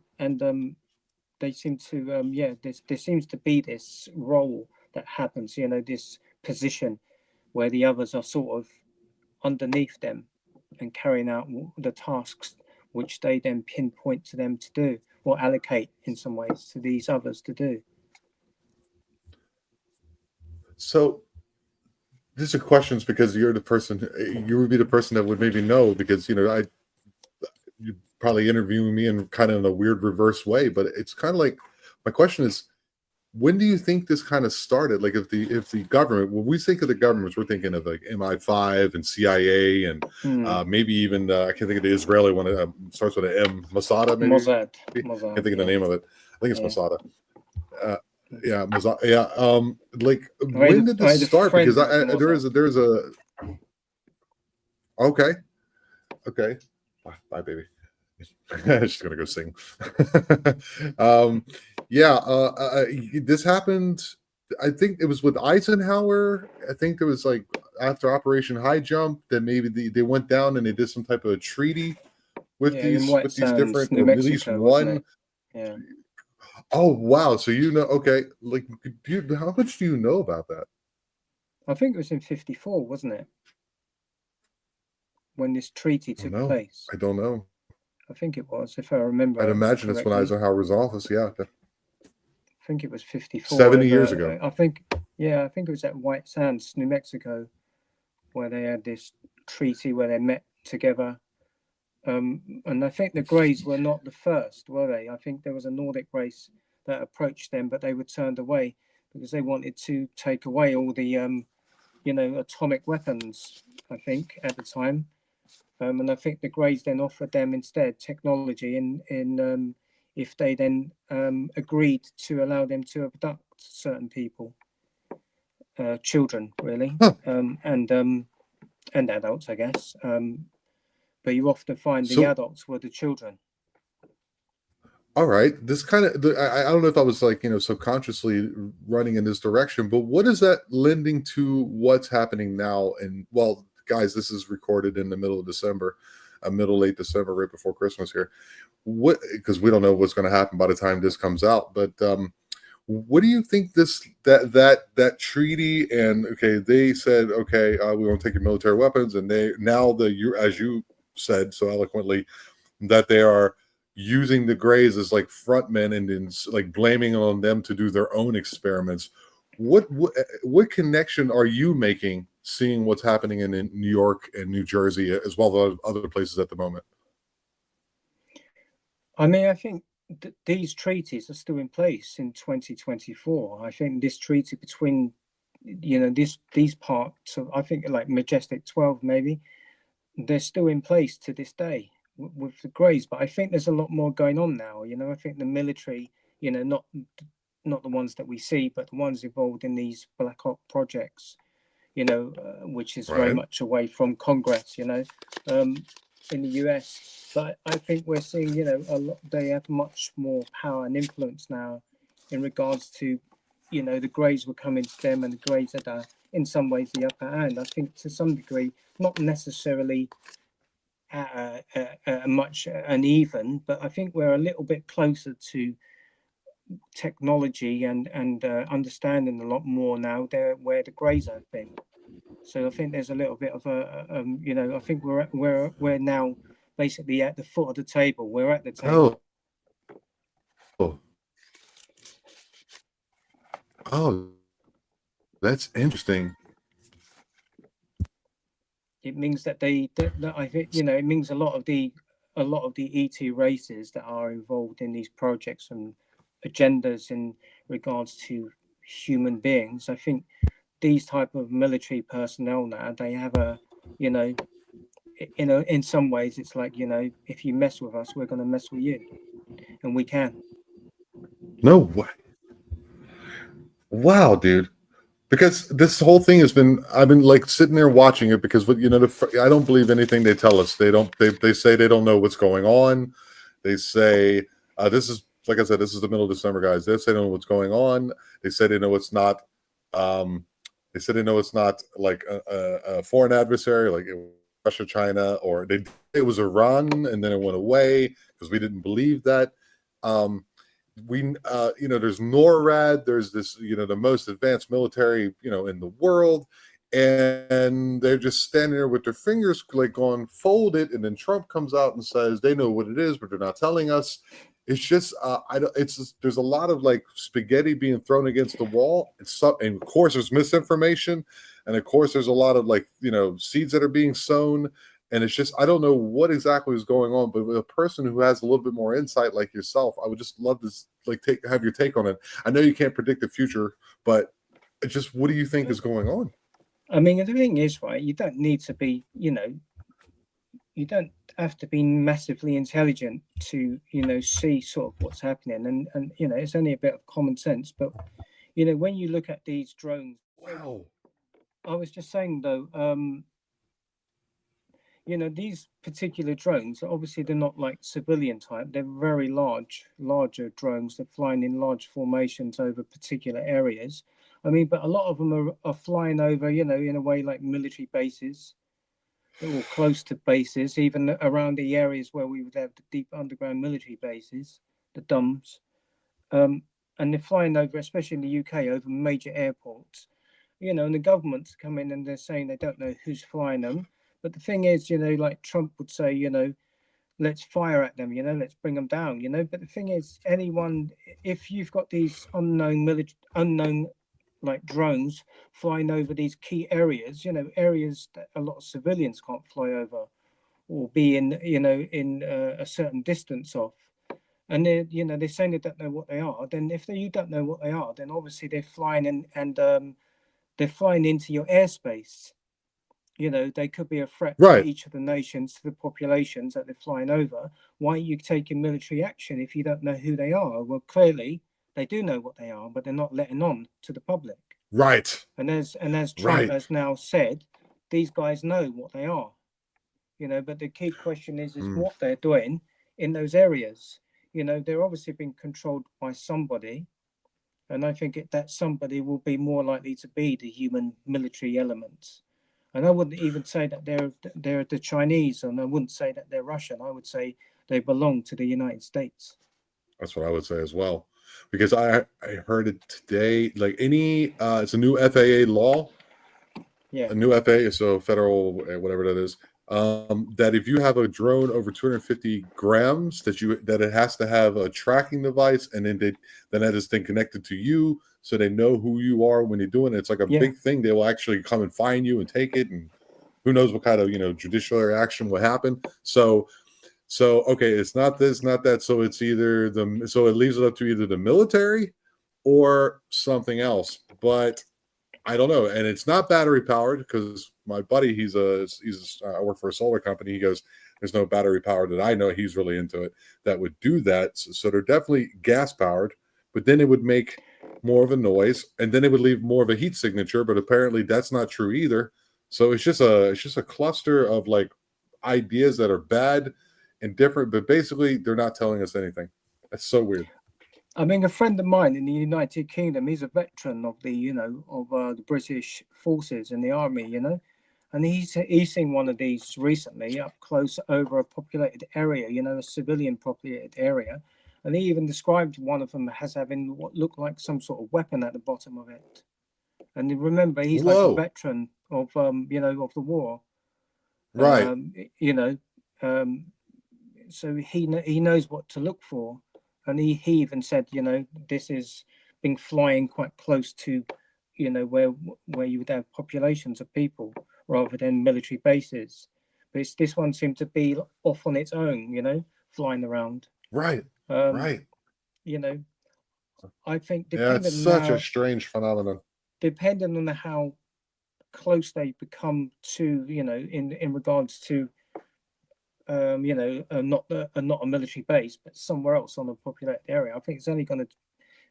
Speaker 1: they seem to yeah, there seems to be this role that happens. This position where the others are sort of underneath them and carrying out the tasks which they then pinpoint to them to do or allocate in some ways to these others to do.
Speaker 2: So these are questions because you're the person, you would be the person that would maybe know because you probably interviewing me in kind of in a weird reverse way, but it's kind of like my question is, when do you think this kind of started? Like if the government, when we think of the governments, we're thinking of like MI5 and CIA and maybe even I can't think of the Israeli one. Starts with an M, Masada maybe.
Speaker 1: Mossad,
Speaker 2: Can't think of the
Speaker 1: yeah,
Speaker 2: name of it. I think it's
Speaker 1: yeah.
Speaker 2: Masada. Uh, yeah, Masada. Yeah. Like when did
Speaker 1: I
Speaker 2: this
Speaker 1: had a
Speaker 2: start?
Speaker 1: friend
Speaker 2: Because
Speaker 1: who was
Speaker 2: there's a okay, okay. Bye, baby. She's gonna go sing. um, yeah, this happened. I think it was with Eisenhower. I think it was like after Operation High Jump that maybe they went down and they did some type of treaty with
Speaker 1: yeah, in White
Speaker 2: these
Speaker 1: Sands,
Speaker 2: different,
Speaker 1: New
Speaker 2: at least
Speaker 1: Mexico, wasn't
Speaker 2: one.
Speaker 1: it? Yeah.
Speaker 2: Oh wow! So okay, like, how much do you know about that?
Speaker 1: I think it was in 54, wasn't it? When this treaty
Speaker 2: Oh
Speaker 1: took
Speaker 2: no,
Speaker 1: place.
Speaker 2: I don't know.
Speaker 1: I think it was, if I
Speaker 2: I'd
Speaker 1: remember
Speaker 2: imagine it's when
Speaker 1: correctly.
Speaker 2: Eisenhower was in office. Yeah,
Speaker 1: I think it was 54.
Speaker 2: 70 years ago.
Speaker 1: I think, yeah, I think it was at White Sands, New Mexico, where they had this treaty where they met together. And I think the Greys were not the first, were they? I think there was a Nordic race that approached them, but they were turned away because they wanted to take away all the, atomic weapons, I think, at the time. And I think the Greys then offered them instead technology if they then agreed to allow them to abduct certain people, children really,
Speaker 2: Huh.
Speaker 1: And adults, I guess. But you often find the
Speaker 2: So
Speaker 1: adults were the children.
Speaker 2: all right, this kind of I don't know if I was like subconsciously running in this direction, but what is that lending to what's happening now? And well, guys, this is recorded in the middle of December, middle late December, right before Christmas here. What, because we don't know what's going to happen by the time this comes out, but what do you think that treaty, and okay, they said okay, we won't take your military weapons, and they now you, as you said so eloquently, that they are using the Greys as like frontmen and then like blaming on them to do their own experiments. What connection are you making seeing what's happening in New York and New Jersey as well as other places at the moment?
Speaker 1: I mean, I think these treaties are still in place in 2024. I think this treaty between, these parts of, I think like Majestic 12, maybe, they're still in place to this day. with the Greys. But I think there's a lot more going on now. You know, I think the military, you know, not the ones that we see, but the ones involved in these Black Op projects, you know, which is very
Speaker 2: Right.
Speaker 1: much away from Congress, you know, in the US. But I think we're seeing, you know, a lot. They have much more power and influence now, in regards to, you know, the Greys were coming to them, and the Greys are in some ways the upper hand. I think to some degree, not necessarily much uneven, but I think we're a little bit closer to technology and understanding a lot more now there where the Greys have been. So I think there's a little bit of you know, I think we're now basically at the foot of the table. We're at the table.
Speaker 2: Oh, oh, that's interesting.
Speaker 1: It means that that I think, you know, it means a lot of the ET races that are involved in these projects and agendas in regards to human beings. I think these type of military personnel now, they have a, you know, in some ways it's like, you know, if you mess with us, we're going to mess with you, and we can.
Speaker 2: No way. Wow, dude. Because this whole thing has been, I've been like sitting there watching it because, you know, I don't believe anything they tell us. They say they don't know what's going on. They say, this is, like I said, this is the middle of December, guys. They say they don't know what's going on. They say they know it's not, um, they said they know it's not like a foreign adversary, like Russia, China, or it was Iran and then it went away because we didn't believe that. Um, you know, there's NORAD, there's this, you know, the most advanced military, you know, in the world, and they're just standing there with their fingers like on folded, and then Trump comes out and says they know what it is, but they're not telling us. It's just I don't, it's just, there's a lot of like spaghetti being thrown against the wall. And of course there's misinformation, and of course there's a lot of like, you know, seeds that are being sown. And it's just, I don't know what exactly is going on, but with a person who has a little bit more insight like yourself, I would just love to like have your take on it. I know you can't predict the future, but just what do you think is going on?
Speaker 1: I mean, the thing is, right, you don't need to be, you know, you don't have to be massively intelligent to, you know, see sort of what's happening, and you know, it's only a bit of common sense. But you know, when you look at these drones,
Speaker 2: Wow.
Speaker 1: I was just saying though, you know, these particular drones, obviously they're not like civilian type. They're very larger drones. They're flying in large formations over particular areas. I mean, but a lot of them are flying over, you know, in a way like military bases or close to bases, even around the areas where we would have the deep underground military bases, the DUMs. Um, and they're flying over, especially in the UK, over major airports. You know, and the governments come in and they're saying they don't know who's flying them. But the thing is, you know, like Trump would say, you know, let's fire at them, you know, let's bring them down, you know. But the thing is, anyone, if you've got these unknown like drones flying over these key areas, you know, areas that a lot of civilians can't fly over or be in, you know, in a certain distance of. And they're, you know, they're saying they don't know what they are. Then if you don't know what they are, then obviously they're flying and they're flying into your airspace. You know, they could be a threat to
Speaker 2: Right.
Speaker 1: each of the nations, to the populations that they're flying over. Why are you taking military action if you don't know who they are? Well, clearly they do know what they are, but they're not letting on to the public.
Speaker 2: Right.
Speaker 1: And as Trump
Speaker 2: Right.
Speaker 1: has now said, these guys know what they are. You know, but the key question is
Speaker 2: Mm.
Speaker 1: what they're doing in those areas. You know, they're obviously being controlled by somebody, and I think that somebody will be more likely to be the human military elements. And I wouldn't even say that they're the Chinese, and I wouldn't say that they're Russian. I would say they belong to the United States.
Speaker 2: That's what I would say as well. Because I heard it today, like any it's a new FAA law,
Speaker 1: Yeah,
Speaker 2: a new FAA, so federal whatever that is, that if you have a drone over 250 grams, that it has to have a tracking device, and then that is then connected to you, so they know who you are when you're doing it. It's like a
Speaker 1: yeah,
Speaker 2: big thing. They will actually come and find you and take it, and who knows what kind of, you know, judicial action will happen. So okay, it's not this, not that. So it's either so it leaves it up to either the military or something else. But I don't know, and it's not battery powered because my buddy, I work for a solar company. He goes, "There's no battery powered that I know." He's really into it that would do that. So they're definitely gas powered, but then it would make more of a noise, and then it would leave more of a heat signature. But apparently, that's not true either. So it's just a cluster of like ideas that are bad and different, but basically they're not telling us anything. That's so weird.
Speaker 1: I mean, a friend of mine in the United Kingdom, he's a veteran of the British forces in the army, and he's seen one of these recently up close over a populated area, a civilian populated area, and he even described one of them as having what looked like some sort of weapon at the bottom of it. And remember, he's like a
Speaker 2: Whoa.
Speaker 1: veteran of the war,
Speaker 2: Right.
Speaker 1: um, you know, um, so he knows what to look for, and he even said, this is been flying quite close to, where you would have populations of people rather than military bases. But this one seemed to be off on its own, flying around.
Speaker 2: Right.
Speaker 1: Um,
Speaker 2: Right.
Speaker 1: you know, I think
Speaker 2: Yeah, it's such a strange phenomenon.
Speaker 1: depending on how close they become to, in regards to not a military base, but somewhere else on a populated area. I think it's only going to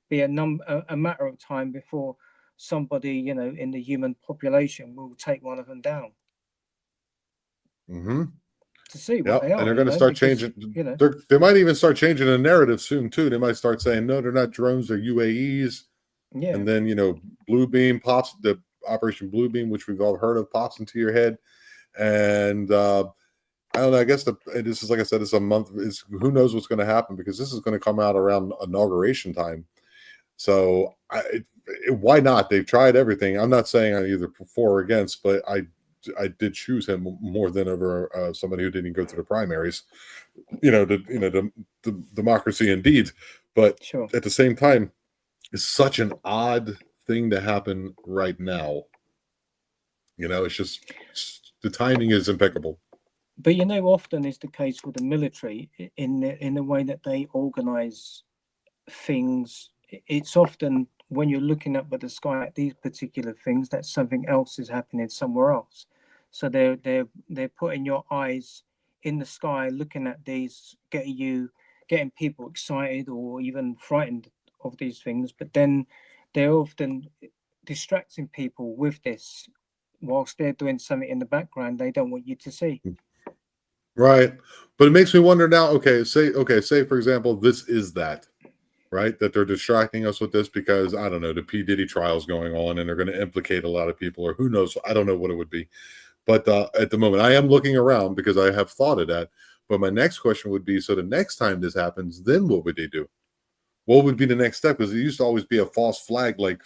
Speaker 1: be a matter of time before somebody, in the human population will take one of them down
Speaker 2: Mm-hmm.
Speaker 1: to see what
Speaker 2: Yeah,
Speaker 1: they
Speaker 2: and
Speaker 1: are,
Speaker 2: they're going to start
Speaker 1: because
Speaker 2: changing. They might even start changing the narrative soon too. They might start saying, "No, they're not drones; they're UAEs."
Speaker 1: yeah,
Speaker 2: And then Blue Beam pops, the Operation Blue Beam, which we've all heard of, pops into your head. And I don't know. I guess this is, like I said, it's a month. Who knows what's going to happen, because this is going to come out around inauguration time. So why not? They've tried everything. I'm not saying I'm either for or against, but I did choose him more than over somebody who didn't go to the primaries. The democracy indeed. But
Speaker 1: sure.
Speaker 2: at the same time, it's such an odd thing to happen right now. The timing is impeccable.
Speaker 1: But often is the case with the military in the way that they organize things. It's often when you're looking up at the sky at these particular things that something else is happening somewhere else. So they're putting your eyes in the sky, looking at these, getting people excited or even frightened of these things. But then they're often distracting people with this whilst they're doing something in the background they don't want you to see.
Speaker 2: Right. But it makes me wonder now, say for example, this is that, right? That they're distracting us with this because, I don't know, the P. Diddy trial's going on and they're going to implicate a lot of people, or who knows. I don't know what it would be. But at the moment, I am looking around because I have thought of that. But my next question would be, so the next time this happens, then what would they do? What would be the next step? Because it used to always be a false flag like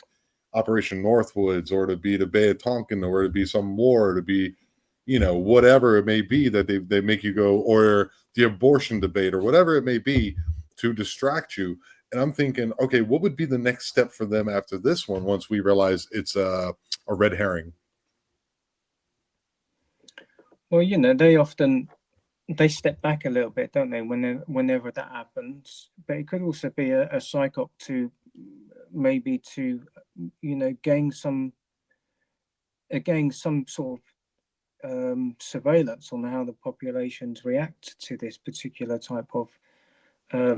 Speaker 2: Operation Northwoods, or to be the Bay of Tonkin, or to be some war, or to be, whatever it may be that they make you go, or the abortion debate, or whatever it may be, to distract you. And I'm thinking, okay, what would be the next step for them after this one once we realize it's a red herring?
Speaker 1: Well, they step back a little bit, don't they? Whenever that happens, but it could also be a psyop to maybe to gain some sort of surveillance on how the populations react to this particular type of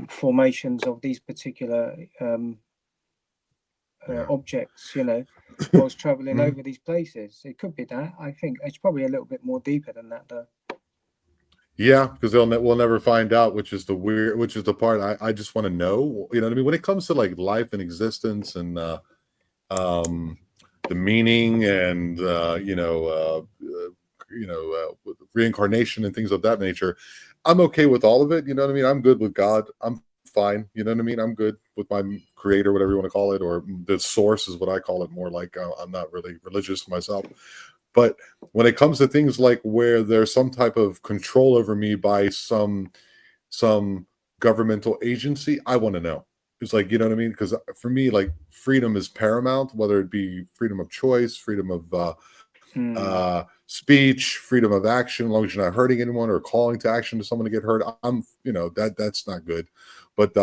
Speaker 1: formations of these particular
Speaker 2: Yeah.
Speaker 1: objects. Whilst traveling
Speaker 2: Mhm.
Speaker 1: over these places, it could be that. I think it's probably a little bit more deeper than that, though.
Speaker 2: Yeah, because we'll never find out, which is the part I just want to know. You know what I mean? When it comes to like life and existence and um, the meaning and reincarnation and things of that nature, I'm okay with all of it. You know what I mean? I'm good with God. I'm fine. You know what I mean? I'm good with my creator, whatever you want to call it, or the source is what I call it. More like I'm not really religious myself. But when it comes to things like where there's some type of control over me by some governmental agency, I want to know. It's like, you know what I mean? Because for me, like, freedom is paramount, whether it be freedom of choice, freedom of speech, freedom of action, as long as you're not hurting anyone or calling to action to someone to get hurt. That's not good. But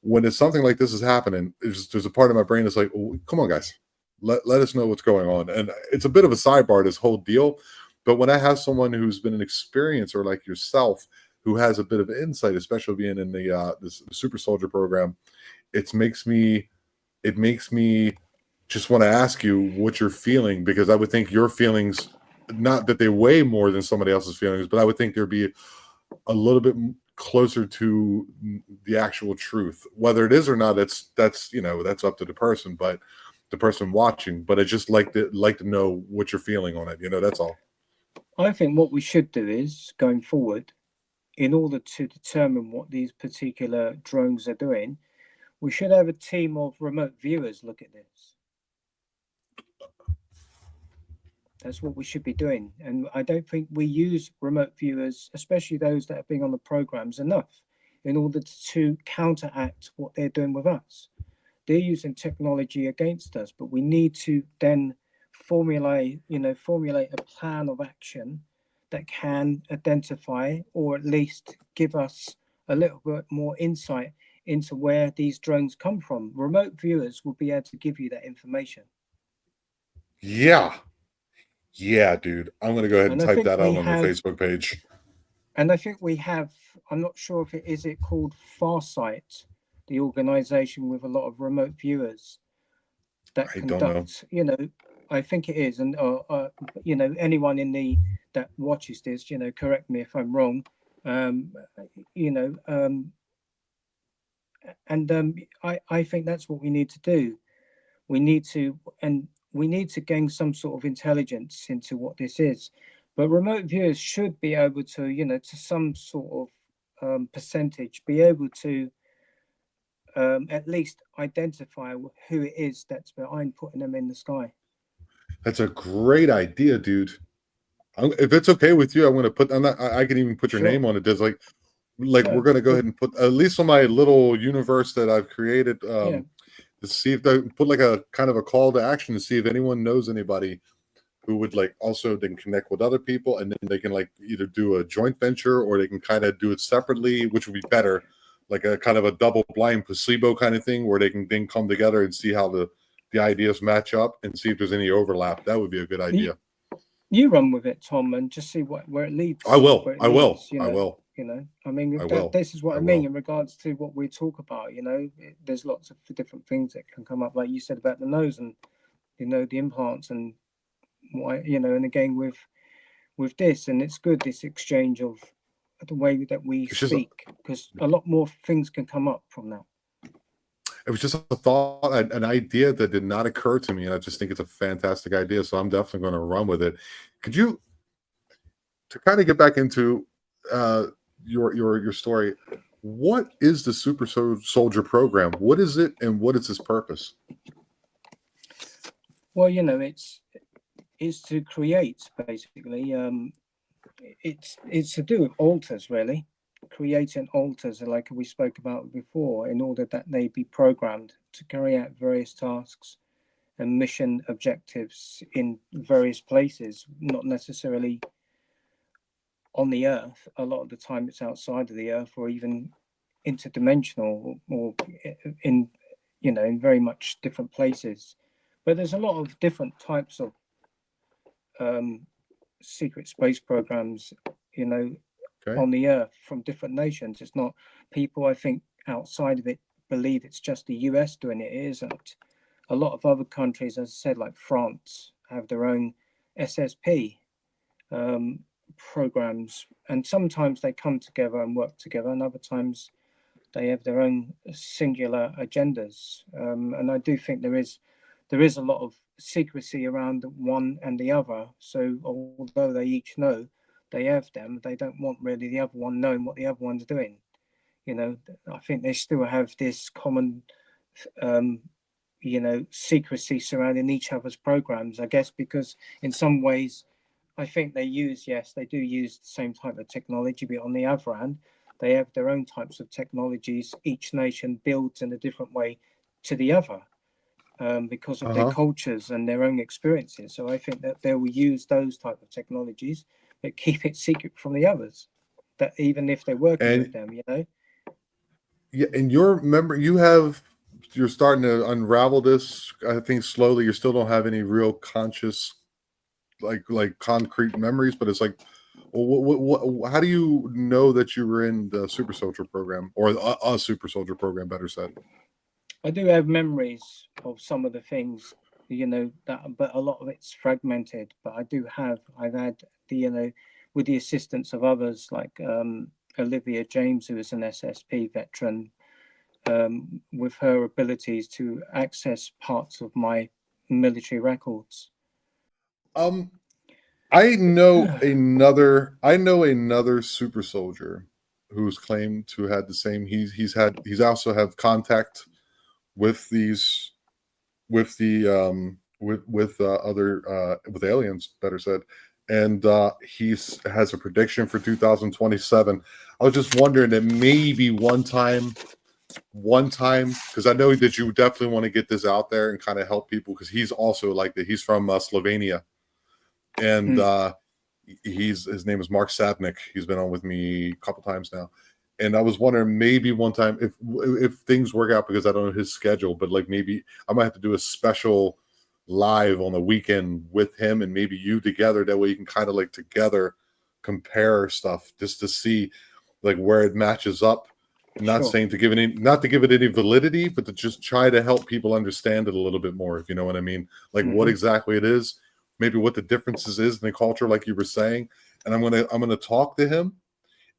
Speaker 2: when it's something like this is happening, there's a part of my brain that's like, oh, come on, guys, let us know what's going on. And it's a bit of a sidebar, this whole deal. But when I have someone who's been an experiencer like yourself, who has a bit of insight, especially being in the super soldier program, it makes me just want to ask you what you're feeling, because I would think your feelings, not that they weigh more than somebody else's feelings, but I would think there'd be a little bit closer to the actual truth. Whether it is or not, that's that's up to the person, but the person watching. But I just like to know what you're feeling on it. That's all.
Speaker 1: I think what we should do is, going forward, in order to determine what these particular drones are doing, we should have a team of remote viewers look at this. That's what we should be doing. And I don't think we use remote viewers, especially those that have been on the programs, enough in order to counteract what they're doing with us. They're using technology against us, but we need to then formulate a plan of action that can identify, or at least give us a little bit more insight into where these drones come from. Remote viewers will be able to give you that information.
Speaker 2: Yeah. Yeah, dude. I'm gonna go ahead and
Speaker 1: And I
Speaker 2: type
Speaker 1: think
Speaker 2: that
Speaker 1: we
Speaker 2: out on the
Speaker 1: have,
Speaker 2: Facebook page.
Speaker 1: and I think we have, I'm not sure if it called Farsight, the organization with a lot of remote viewers that
Speaker 2: I don't know.
Speaker 1: conduct, I think it is. And, anyone that watches this, correct me if I'm wrong. Um, you know, um, I think that's what we need to do. We need to, and we need to gain some sort of intelligence into what this is. But remote viewers should be able to, to some sort of percentage, be able to at least identify who it is that's behind putting them in the sky.
Speaker 2: That's a great idea, dude. If it's okay with you, I'm gonna put. I can even put your name
Speaker 1: Sure.
Speaker 2: on it. There's like we're
Speaker 1: No,
Speaker 2: gonna go ahead and put, at least on my little universe that I've created,
Speaker 1: yeah.
Speaker 2: to see if they put like a kind of a call to action to see if anyone knows anybody who would like also then connect with other people, and then they can like either do a joint venture or they can kind of do it separately, which would be better, like a kind of a double blind placebo kind of thing where they can then come together and see how the ideas match up and see if there's any overlap. That would be a good
Speaker 1: You,
Speaker 2: idea.
Speaker 1: you run with it, Tom, and just see where it
Speaker 2: I
Speaker 1: leads.
Speaker 2: will.
Speaker 1: Where it
Speaker 2: I will.
Speaker 1: leads,
Speaker 2: I will.
Speaker 1: I mean,
Speaker 2: I will.
Speaker 1: this is what
Speaker 2: I
Speaker 1: I mean
Speaker 2: will.
Speaker 1: in regards to what we talk about. There's lots of different things that can come up, like you said about the nose and the implants and why, and again with this, and it's good, this exchange of the way that we
Speaker 2: It's just
Speaker 1: speak, because a lot more things can come up from that.
Speaker 2: it was just a thought, an idea that did not occur to me, and I just think it's a fantastic idea. So I'm definitely going to run with it. Could you, to kind of get back into uh, your story? What is the Soldier program? What is it, and what is its purpose?
Speaker 1: Well, it's to create, basically. It's to do with alters, really, creating alters, like we spoke about before, in order that they be programmed to carry out various tasks and mission objectives in various places, not necessarily on the earth. A lot of the time it's outside of the earth, or even interdimensional, or in in very much different places. But there's a lot of different types of um, secret space programs, you know,
Speaker 2: Okay.
Speaker 1: on the earth from different nations. It's not people, I think, outside of it believe it's just the US doing it. It isn't. A lot of other countries, as I said, like France, have their own SSP um, programs, and sometimes they come together and work together, and other times they have their own singular agendas. And I do think there is a lot of secrecy around one and the other. So although they each know they have them, they don't want really the other one knowing what the other one's doing. I think they still have this common, um, secrecy surrounding each other's programs. I guess because in some ways, I think they do use the same type of technology, but on the other hand, they have their own types of technologies. Each nation builds in a different way to the other because of
Speaker 2: Uh
Speaker 1: their
Speaker 2: huh.
Speaker 1: cultures and their own experiences. So I think that they will use those type of technologies, but keep it secret from the others. That even if they're working with
Speaker 2: And
Speaker 1: them,
Speaker 2: yeah, and your member, you have you're starting to unravel this. I think slowly. You still don't have any real conscious, like concrete memories, but it's like, well, how do you know that you were in the super soldier program, or a super soldier program, better said?
Speaker 1: I do have memories of some of the things, that, but a lot of it's fragmented. But I've had with the assistance of others like Olivia James, who is an SSP veteran, with her abilities to access parts of my military records.
Speaker 2: Um, I know another super soldier who's claimed to had the same. He's also have contact with these with other with aliens, better said, and he's has a prediction for 2027. I was just wondering that maybe one time, because I know that you definitely want to get this out there and kind of help people, because he's also like that. He's from Slovenia, and
Speaker 1: Mm.
Speaker 2: his name is Mark Savnik. He's been on with me a couple times now, and I was wondering maybe one time if things work out, because I don't know his schedule, but like maybe I might have to do a special live on the weekend with him and maybe you together. That way you can kind of like together compare stuff just to see like where it matches up. Not
Speaker 1: Sure.
Speaker 2: saying to give it any, not to give it any validity, but to just try to help people understand it a little bit more, if you know what I mean. Like what
Speaker 1: Hmm.
Speaker 2: exactly it is, maybe what the differences is in the culture, like you were saying. And I'm gonna talk to him,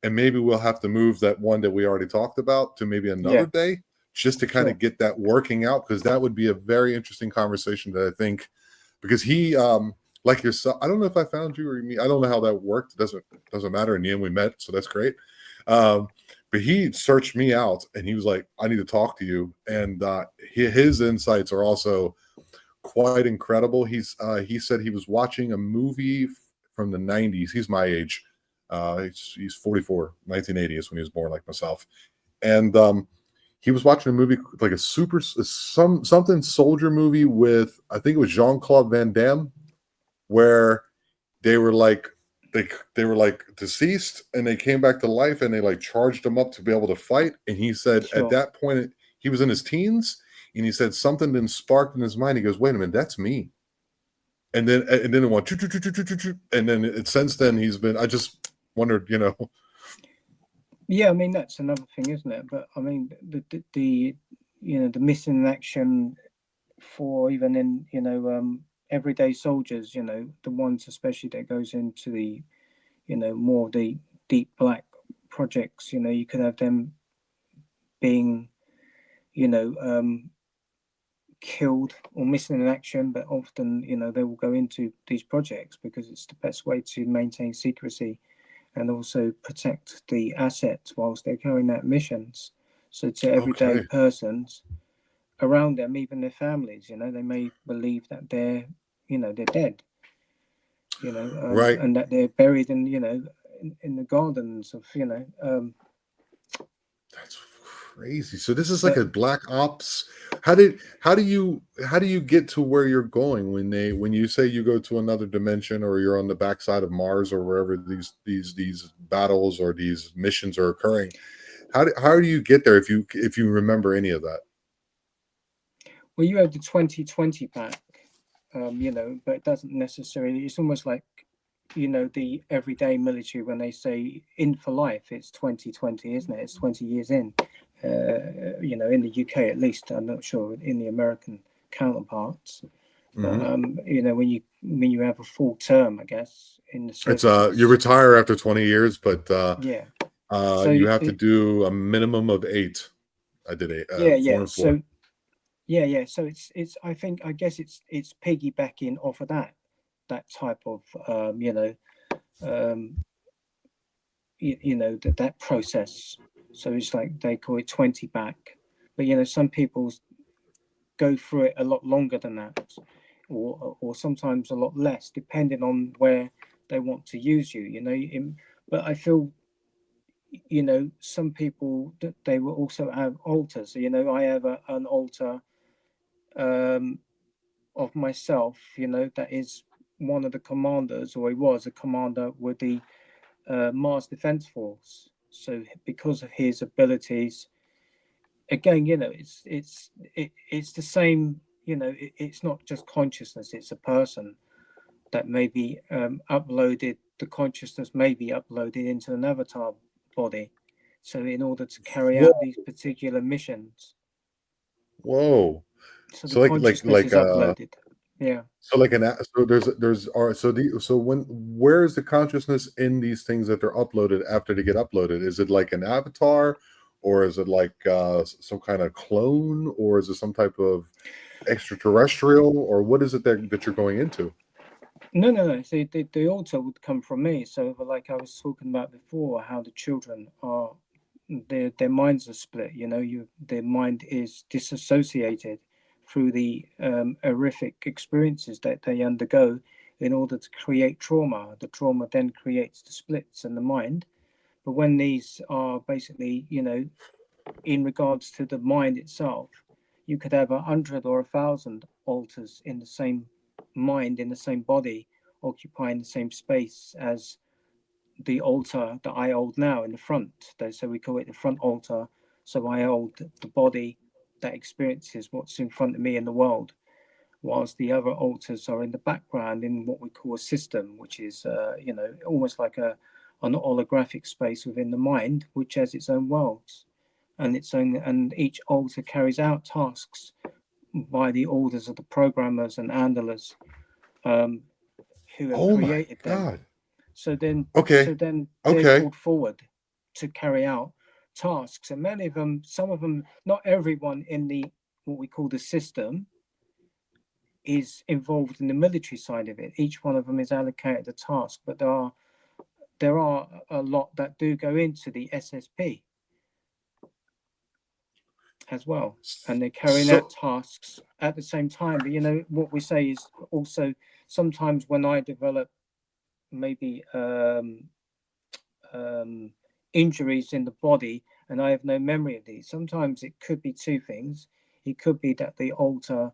Speaker 2: and maybe we'll have to move that one that we already talked about to maybe another
Speaker 1: Yeah.
Speaker 2: day, just to kind of
Speaker 1: Sure.
Speaker 2: get that working out, because that would be a very interesting conversation that I think, because he like yourself, I don't know if I found you or me, I don't know how that worked. It doesn't matter. In the end we met, so that's great. um but he searched me out and he was like, I need to talk to you. And his insights are also quite incredible. He said he was watching a movie from the 90s. He's my age. He's 44. 1980 is when he was born, like myself. And he was watching a movie like something soldier movie with, I think it was Jean-Claude Van Damme, where they were like they were like deceased and they came back to life and they like charged him up to be able to fight. And he said at
Speaker 1: Sure.
Speaker 2: that point he was in his teens, and he said something then sparked in his mind. He goes, "Wait a minute, that's me." And then it went, and then since then he's been. I just wondered.
Speaker 1: Yeah, I mean that's another thing, isn't it? But I mean the the missing in action for even in everyday soldiers, the ones especially that goes into the more the deep black projects. You could have them being you know killed or missing in action, but often they will go into these projects because it's the best way to maintain secrecy and also protect the assets whilst they're carrying out missions. So to everyday
Speaker 2: Okay,
Speaker 1: persons around them, even their families, they may believe that they're dead,
Speaker 2: right.
Speaker 1: and that they're buried in in the gardens of
Speaker 2: That's crazy. So this is like
Speaker 1: but
Speaker 2: a black ops. How do you get to where you're going when you say you go to another dimension, or you're on the backside of Mars, or wherever these battles or these missions are occurring? How do you get there, if you remember any of that?
Speaker 1: well, you have the 2020 back, but it doesn't necessarily. It's almost like the everyday military when they say in for life. It's 2020, isn't it? It's 20 years in. In the UK at least. I'm not sure in the American counterparts. But
Speaker 2: Hmm.
Speaker 1: when you have a full term, I guess in the
Speaker 2: It's you
Speaker 1: services,
Speaker 2: retire after 20 years, but
Speaker 1: yeah. So
Speaker 2: you have to do a minimum of 8. I did
Speaker 1: yeah,
Speaker 2: 4
Speaker 1: yeah.
Speaker 2: and 4.
Speaker 1: So yeah, yeah. So it's. I guess it's piggybacking off of that type of um, that process. So it's like they call it 20 back, but some people go through it a lot longer than that, or sometimes a lot less, depending on where they want to use you. But I feel some people that they will also have alters. So, I have an alter um, of myself. That is one of the commanders, or he was a commander with the Mars Defense Force. So because of his abilities, again, it's the same. It's not just consciousness; it's a person that may be uploaded. The consciousness may be uploaded into an avatar body. So, in order to carry out
Speaker 2: Whoa,
Speaker 1: these particular missions,
Speaker 2: whoa.
Speaker 1: so the
Speaker 2: So
Speaker 1: consciousness is uploaded. Yeah.
Speaker 2: so like so there's are so so where is the consciousness in these things that they're uploaded after they get uploaded? Is it like an avatar, or is it like some kind of clone, or is it some type of extraterrestrial, or what is it that you're going into?
Speaker 1: No, no, no. See, the altar would come from me. So, like I was talking about before, how the children are, their minds are split. Their mind is disassociated through the horrific experiences that they undergo in order to create trauma. The trauma then creates the splits in the mind. But when these are basically, in regards to the mind itself, you could have 100 or 1,000 alters in the same mind, in the same body, occupying the same space as the altar that I hold now in the front. So we call it the front altar. So I hold the body that experiences what's in front of me in the world, whilst the other altars are in the background in what we call a system, which is, almost like an holographic space within the mind, which has its own worlds and each altar carries out tasks by the orders of the programmers and handlers um, who have
Speaker 2: Oh my
Speaker 1: created them.
Speaker 2: God.
Speaker 1: So then,
Speaker 2: Okay.
Speaker 1: so then they're
Speaker 2: Okay.
Speaker 1: called forward to carry out tasks, and many of them, some of them, not everyone in the what we call the system is involved in the military side of it. Each one of them is allocated a task, but there are a lot that do go into the SSP as well, and they're carrying out
Speaker 2: So
Speaker 1: tasks at the same time. But what we say is also sometimes when I develop maybe um, injuries in the body and I have no memory of these, sometimes it could be two things. It could be that the altar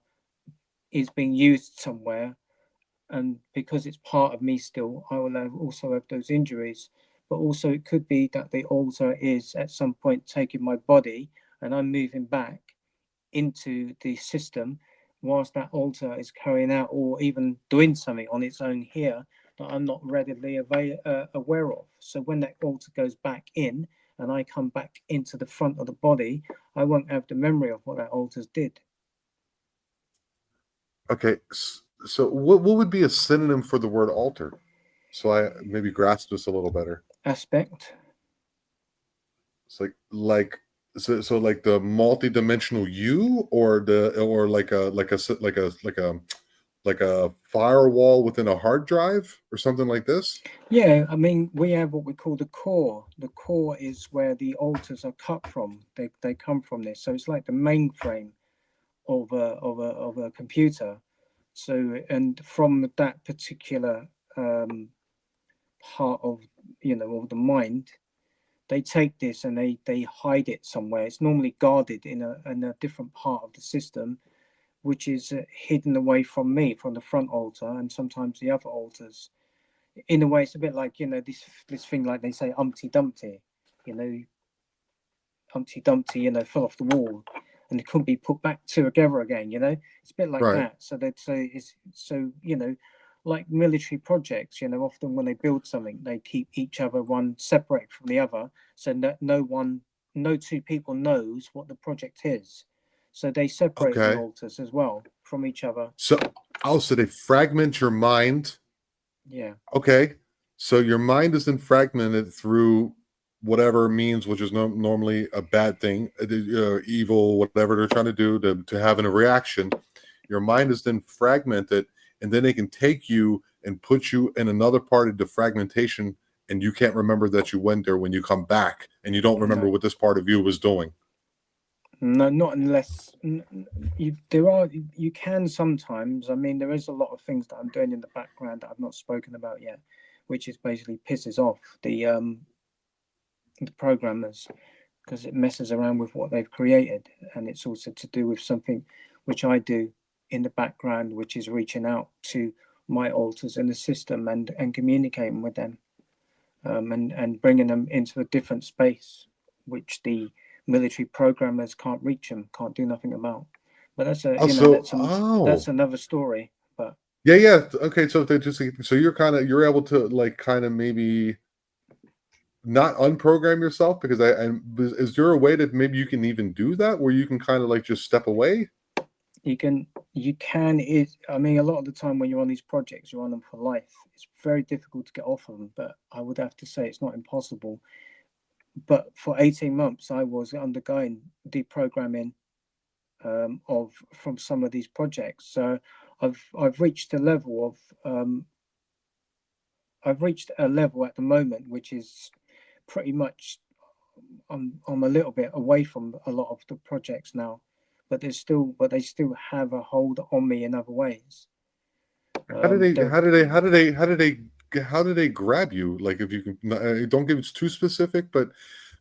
Speaker 1: is being used somewhere, and because it's part of me still, I will also have those injuries. But also, it could be that the altar is at some point taking my body and I'm moving back into the system whilst that altar is carrying out or even doing something on its own here that I'm not readily aware of. So when that altar goes back in and I come back into the front of the body, I won't have the memory of what that altar did.
Speaker 2: okay. So what would be a synonym for the word alter? So I maybe grasp this a little better.
Speaker 1: Aspect.
Speaker 2: It's so like the multi-dimensional you, or the or like a firewall within a hard drive or something like this.
Speaker 1: Yeah, I mean, we have what we call the core. The core is where the altars are cut from. They come from this. So it's like the mainframe of a computer. So, and from that particular part of the mind, they take this and they hide it somewhere. It's normally guarded in a different part of the system, which is hidden away from me, from the front altar, and sometimes the other altars. In a way, it's a bit like this thing, like they say, Humpty Dumpty. You know, Humpty Dumpty, fell off the wall, and it couldn't be put back together again. It's a bit like
Speaker 2: Right.
Speaker 1: that. So they'd say it's so like military projects. Often when they build something, they keep each other one separate from the other, so that no two people knows what the project is. So they separate the
Speaker 2: Okay.
Speaker 1: altars as well from each other.
Speaker 2: So also they fragment your mind.
Speaker 1: Yeah.
Speaker 2: Okay. So your mind is then fragmented through whatever means, which is normally a bad thing, evil, whatever they're trying to do to having a reaction. Your mind is then fragmented, and then they can take you and put you in another part of the fragmentation, and you can't remember that you went there when you come back, and you don't remember
Speaker 1: No.
Speaker 2: what this part of you was doing.
Speaker 1: No, not unless you can sometimes. I mean, there is a lot of things that I'm doing in the background that I've not spoken about yet, which is basically pisses off the programmers because it messes around with what they've created, and it's also to do with something which I do in the background, which is reaching out to my alters in the system and communicating with them, and bringing them into a different space, which the military programmers can't reach them, can't do nothing about. But that's a
Speaker 2: Oh,
Speaker 1: you know
Speaker 2: so
Speaker 1: that's another story. But
Speaker 2: yeah, yeah. Okay, so they just so you're able to like kind of maybe not unprogram yourself because I and is there a way that maybe you can even do that where you can kind of like just step away?
Speaker 1: you can it. I mean, a lot of the time when you're on these projects, you're on them for life. It's very difficult to get off of them. But I would have to say it's not impossible. But for 18 months, I was undergoing deprogramming of from some of these projects. So I've reached a level of I've reached a level at the moment which is pretty much I'm a little bit away from a lot of the projects now, but they still have a hold on me in other ways.
Speaker 2: How do they?
Speaker 1: There
Speaker 2: How do they? How do they? How do they? How do they grab you? Like, if you can, don't give it too specific, but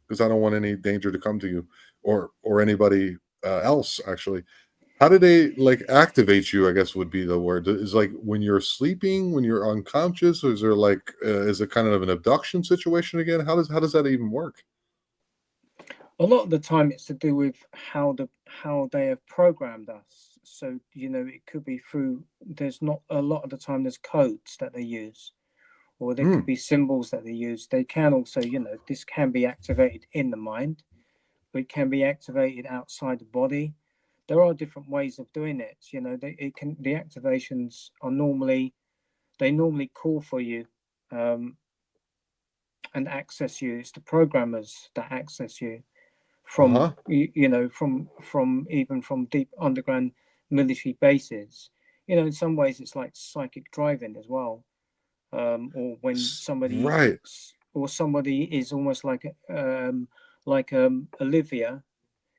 Speaker 2: because I don't want any danger to come to you or anybody else. Actually, how do they like activate you? I guess would be the word. Is like when you're sleeping, when you're unconscious, or is there like is it kind of an abduction situation again? How does that even work?
Speaker 1: a lot of the time it's to do with how they have programmed us. So it could be through. There's not a lot of the time there's codes that they use, or there
Speaker 2: Hmm.
Speaker 1: could be symbols that they use. They can also, this can be activated in the mind, but it can be activated outside the body. There are different ways of doing it. The activations are normally call for you, um, and access you. It's the programmers that access you
Speaker 2: Uh
Speaker 1: from
Speaker 2: huh.
Speaker 1: from even from deep underground military bases. In some ways it's like psychic driving as well. Or when
Speaker 2: Right.
Speaker 1: somebody is almost like Olivia.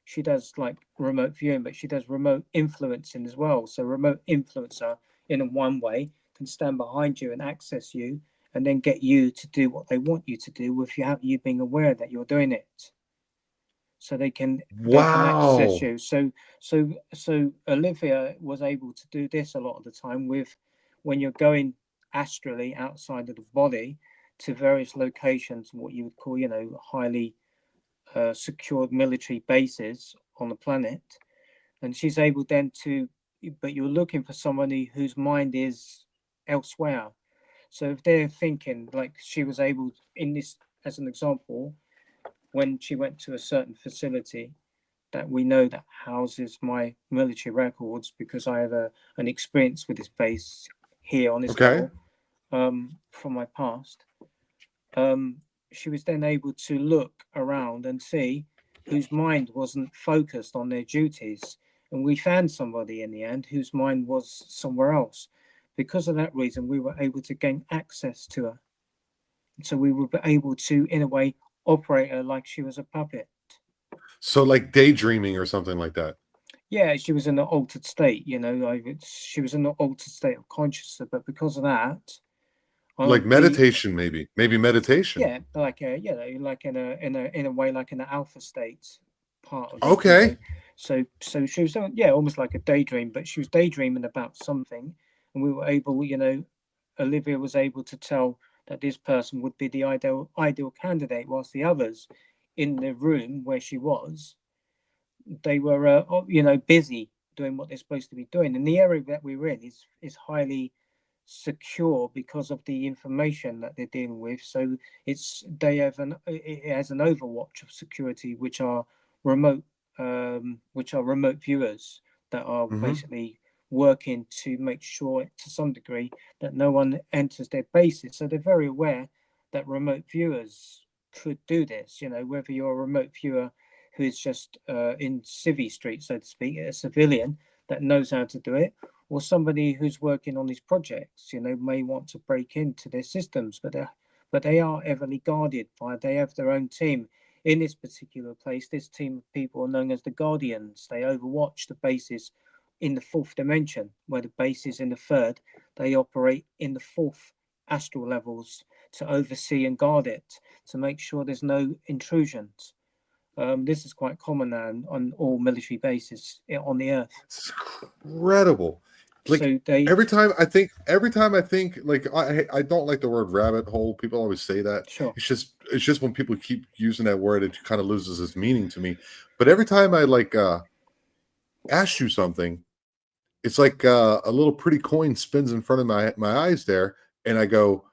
Speaker 1: She does like remote viewing, but she does remote influencing as well. So remote influencer in a one way can stand behind you and access you, and then get you to do what they want you to do without you being aware that you're doing it. So they can access
Speaker 2: Wow.
Speaker 1: you. So Olivia was able to do this a lot of the time with when you're going astrally outside of the body to various locations, what you would call highly secured military bases on the planet. And she's able then to, but you're looking for somebody whose mind is elsewhere. So if they're thinking, like she was able in this, as an example, when she went to a certain facility that we know that houses my military records, because I have an experience with this base here on this
Speaker 2: Okay.
Speaker 1: level, from my past. Um, she was then able to look around and see whose mind wasn't focused on their duties. And we found somebody in the end whose mind was somewhere else. Because of that reason, we were able to gain access to her. So we were able to, in a way, operate her like she was a puppet.
Speaker 2: So like daydreaming or something like that.
Speaker 1: Yeah, she was in an altered state. She was in an altered state of consciousness. But because of that,
Speaker 2: Like
Speaker 1: the
Speaker 2: meditation, maybe meditation.
Speaker 1: yeah, like like in a way, like in the alpha state part of it.
Speaker 2: Okay.
Speaker 1: So she was almost like a daydream, but she was daydreaming about something, and we were able, Olivia was able to tell that this person would be the ideal candidate, whilst the others in the room where she was, they were busy doing what they're supposed to be doing. And the area that we were in is highly secure because of the information that they're dealing with. So it has an overwatch of security, remote which are remote viewers that are
Speaker 2: Hmm.
Speaker 1: basically working to make sure to some degree that no one enters their bases. So they're very aware that remote viewers could do this. Whether you're a remote viewer who is just in civvy street, so to speak, a civilian that knows how to do it, or somebody who's working on these projects, may want to break into their systems, but they are heavily guarded by. They have their own team in this particular place. This team of people are known as the Guardians. They overwatch the bases in the fourth dimension, where the base is in the third. They operate in the fourth astral levels to oversee and guard it, to make sure there's no intrusions. This is quite common now on all military bases on the earth.
Speaker 2: It's incredible. Like
Speaker 1: So they,
Speaker 2: every time I think, like I don't like the word rabbit hole. People always say that.
Speaker 1: sure.
Speaker 2: It's just it's just when people keep using that word, it kind of loses its meaning to me. But every time I like ask you something, it's like a little pretty coin spins in front of my eyes there, and I go,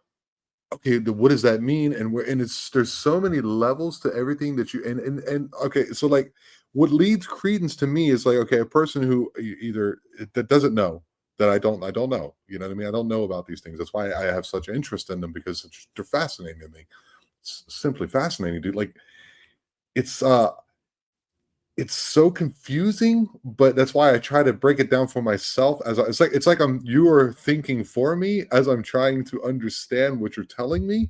Speaker 2: okay, what does that mean? And it's there's so many levels to everything that you and okay, so like what leads credence to me is like, okay, a person who either that doesn't know that I don't know, you know what I mean? I don't know about these things. That's why I have such interest in them, because they're fascinating to me. It's simply fascinating, dude. Like it's uh it's so confusing, but that's why I try to break it down for myself. It's like you are thinking for me as I'm trying to understand what you're telling me.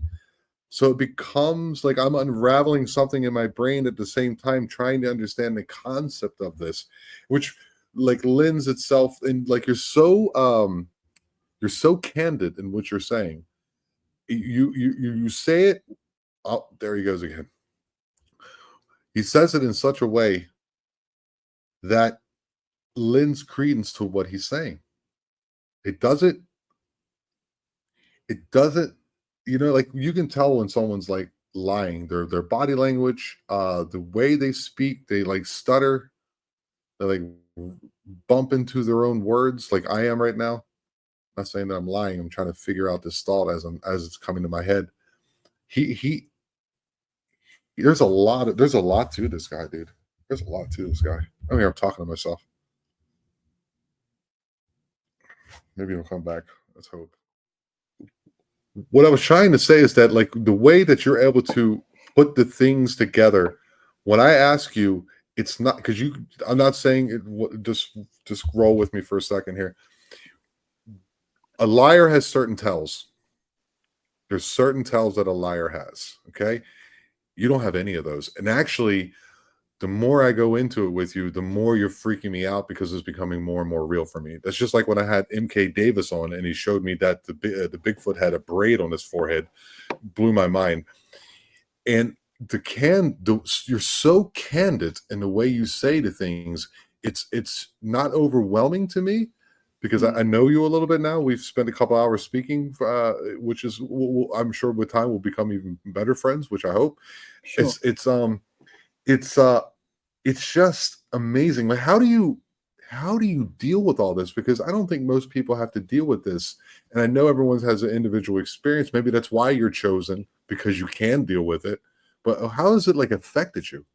Speaker 2: So it becomes like I'm unraveling something in my brain at the same time, trying to understand the concept of this, which like lends itself and like you're so candid in what you're saying. You say it. Oh, there he goes again. He says it in such a way that lends credence to what he's saying. It doesn't, it doesn't, like you can tell when someone's like lying, their body language, the way they speak, they like stutter, they like bump into their own words, like I am right now. I'm not saying that I'm lying. I'm trying to figure out this thought as it's coming to my head. He there's a lot to this guy, dude. There's a lot to this guy. I mean, I'm talking to myself. Maybe he'll come back. Let's hope. What I was trying to say is that like the way that you're able to put the things together, when I ask you, it's not because you. I'm not saying it. Just roll with me for a second here. A liar has certain tells. There's certain tells that a liar has. Okay, you don't have any of those. And actually, the more I go into it with you, the more you're freaking me out because it's becoming more and more real for me. That's just like when I had MK Davis on and he showed me that the Bigfoot had a braid on his forehead, blew my mind. And you're so candid in the way you say the things. It's not overwhelming to me because I know you a little bit now. We've spent a couple hours speaking, which is I'm sure with time we'll become even better friends, which I hope.
Speaker 1: Sure.
Speaker 2: It's it's just amazing. Like how do you deal with all this? Because I don't think most people have to deal with this. And I know everyone has an individual experience. Maybe that's why you're chosen because you can deal with it. But how has it like affected you?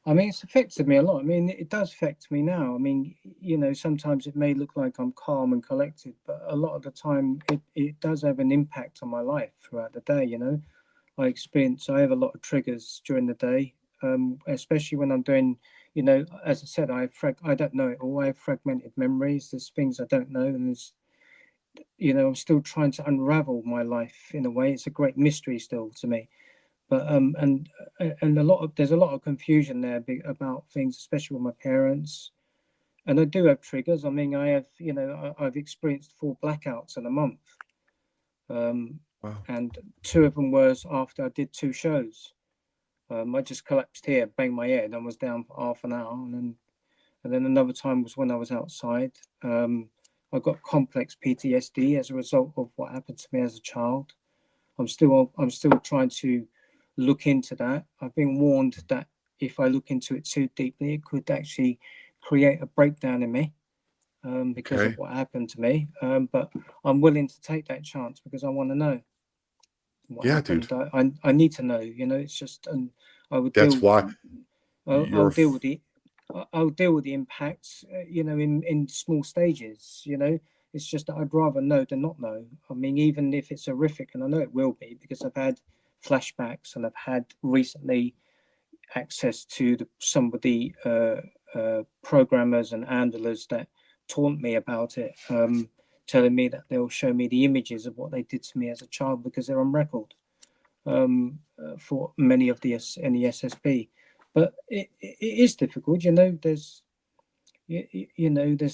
Speaker 1: I mean, it's affected me a lot. I mean, it does affect me now. I mean, sometimes it may look like I'm calm and collected, but a lot of the time it does have an impact on my life throughout the day. I have a lot of triggers during the day, especially when I'm doing, as I said, I don't know it all. I have fragmented memories. There's things I don't know, and I'm still trying to unravel my life in a way. It's a great mystery still to me. But and there's a lot of confusion there about things, especially with my parents. And I do have triggers. I mean, I've experienced 4 blackouts in a month, um,
Speaker 2: Wow.
Speaker 1: and 2 of them was after I did 2 shows. I just collapsed here, banged my head, and was down for half an hour, and then another time was when I was outside. I got complex PTSD as a result of what happened to me as a child. I'm still trying to look into that. I've been warned that if I look into it too deeply, it could actually create a breakdown in me, because of
Speaker 2: Okay.
Speaker 1: what happened to me. But I'm willing to take that chance because I want to know what
Speaker 2: Yeah, dude.
Speaker 1: happened. I need to know. It's just, and I would
Speaker 2: That's
Speaker 1: deal.
Speaker 2: why
Speaker 1: I'll
Speaker 2: you're
Speaker 1: deal with the. I'll deal with the impacts, in small stages. It's just that I'd rather know than not know. I mean, even if it's horrific, and I know it will be because I've had flashbacks and I've had recently access to some of the programmers and handlers that taunt me about it, telling me that they'll show me the images of what they did to me as a child because they're on record, for many of the NESSP. But it is difficult. There's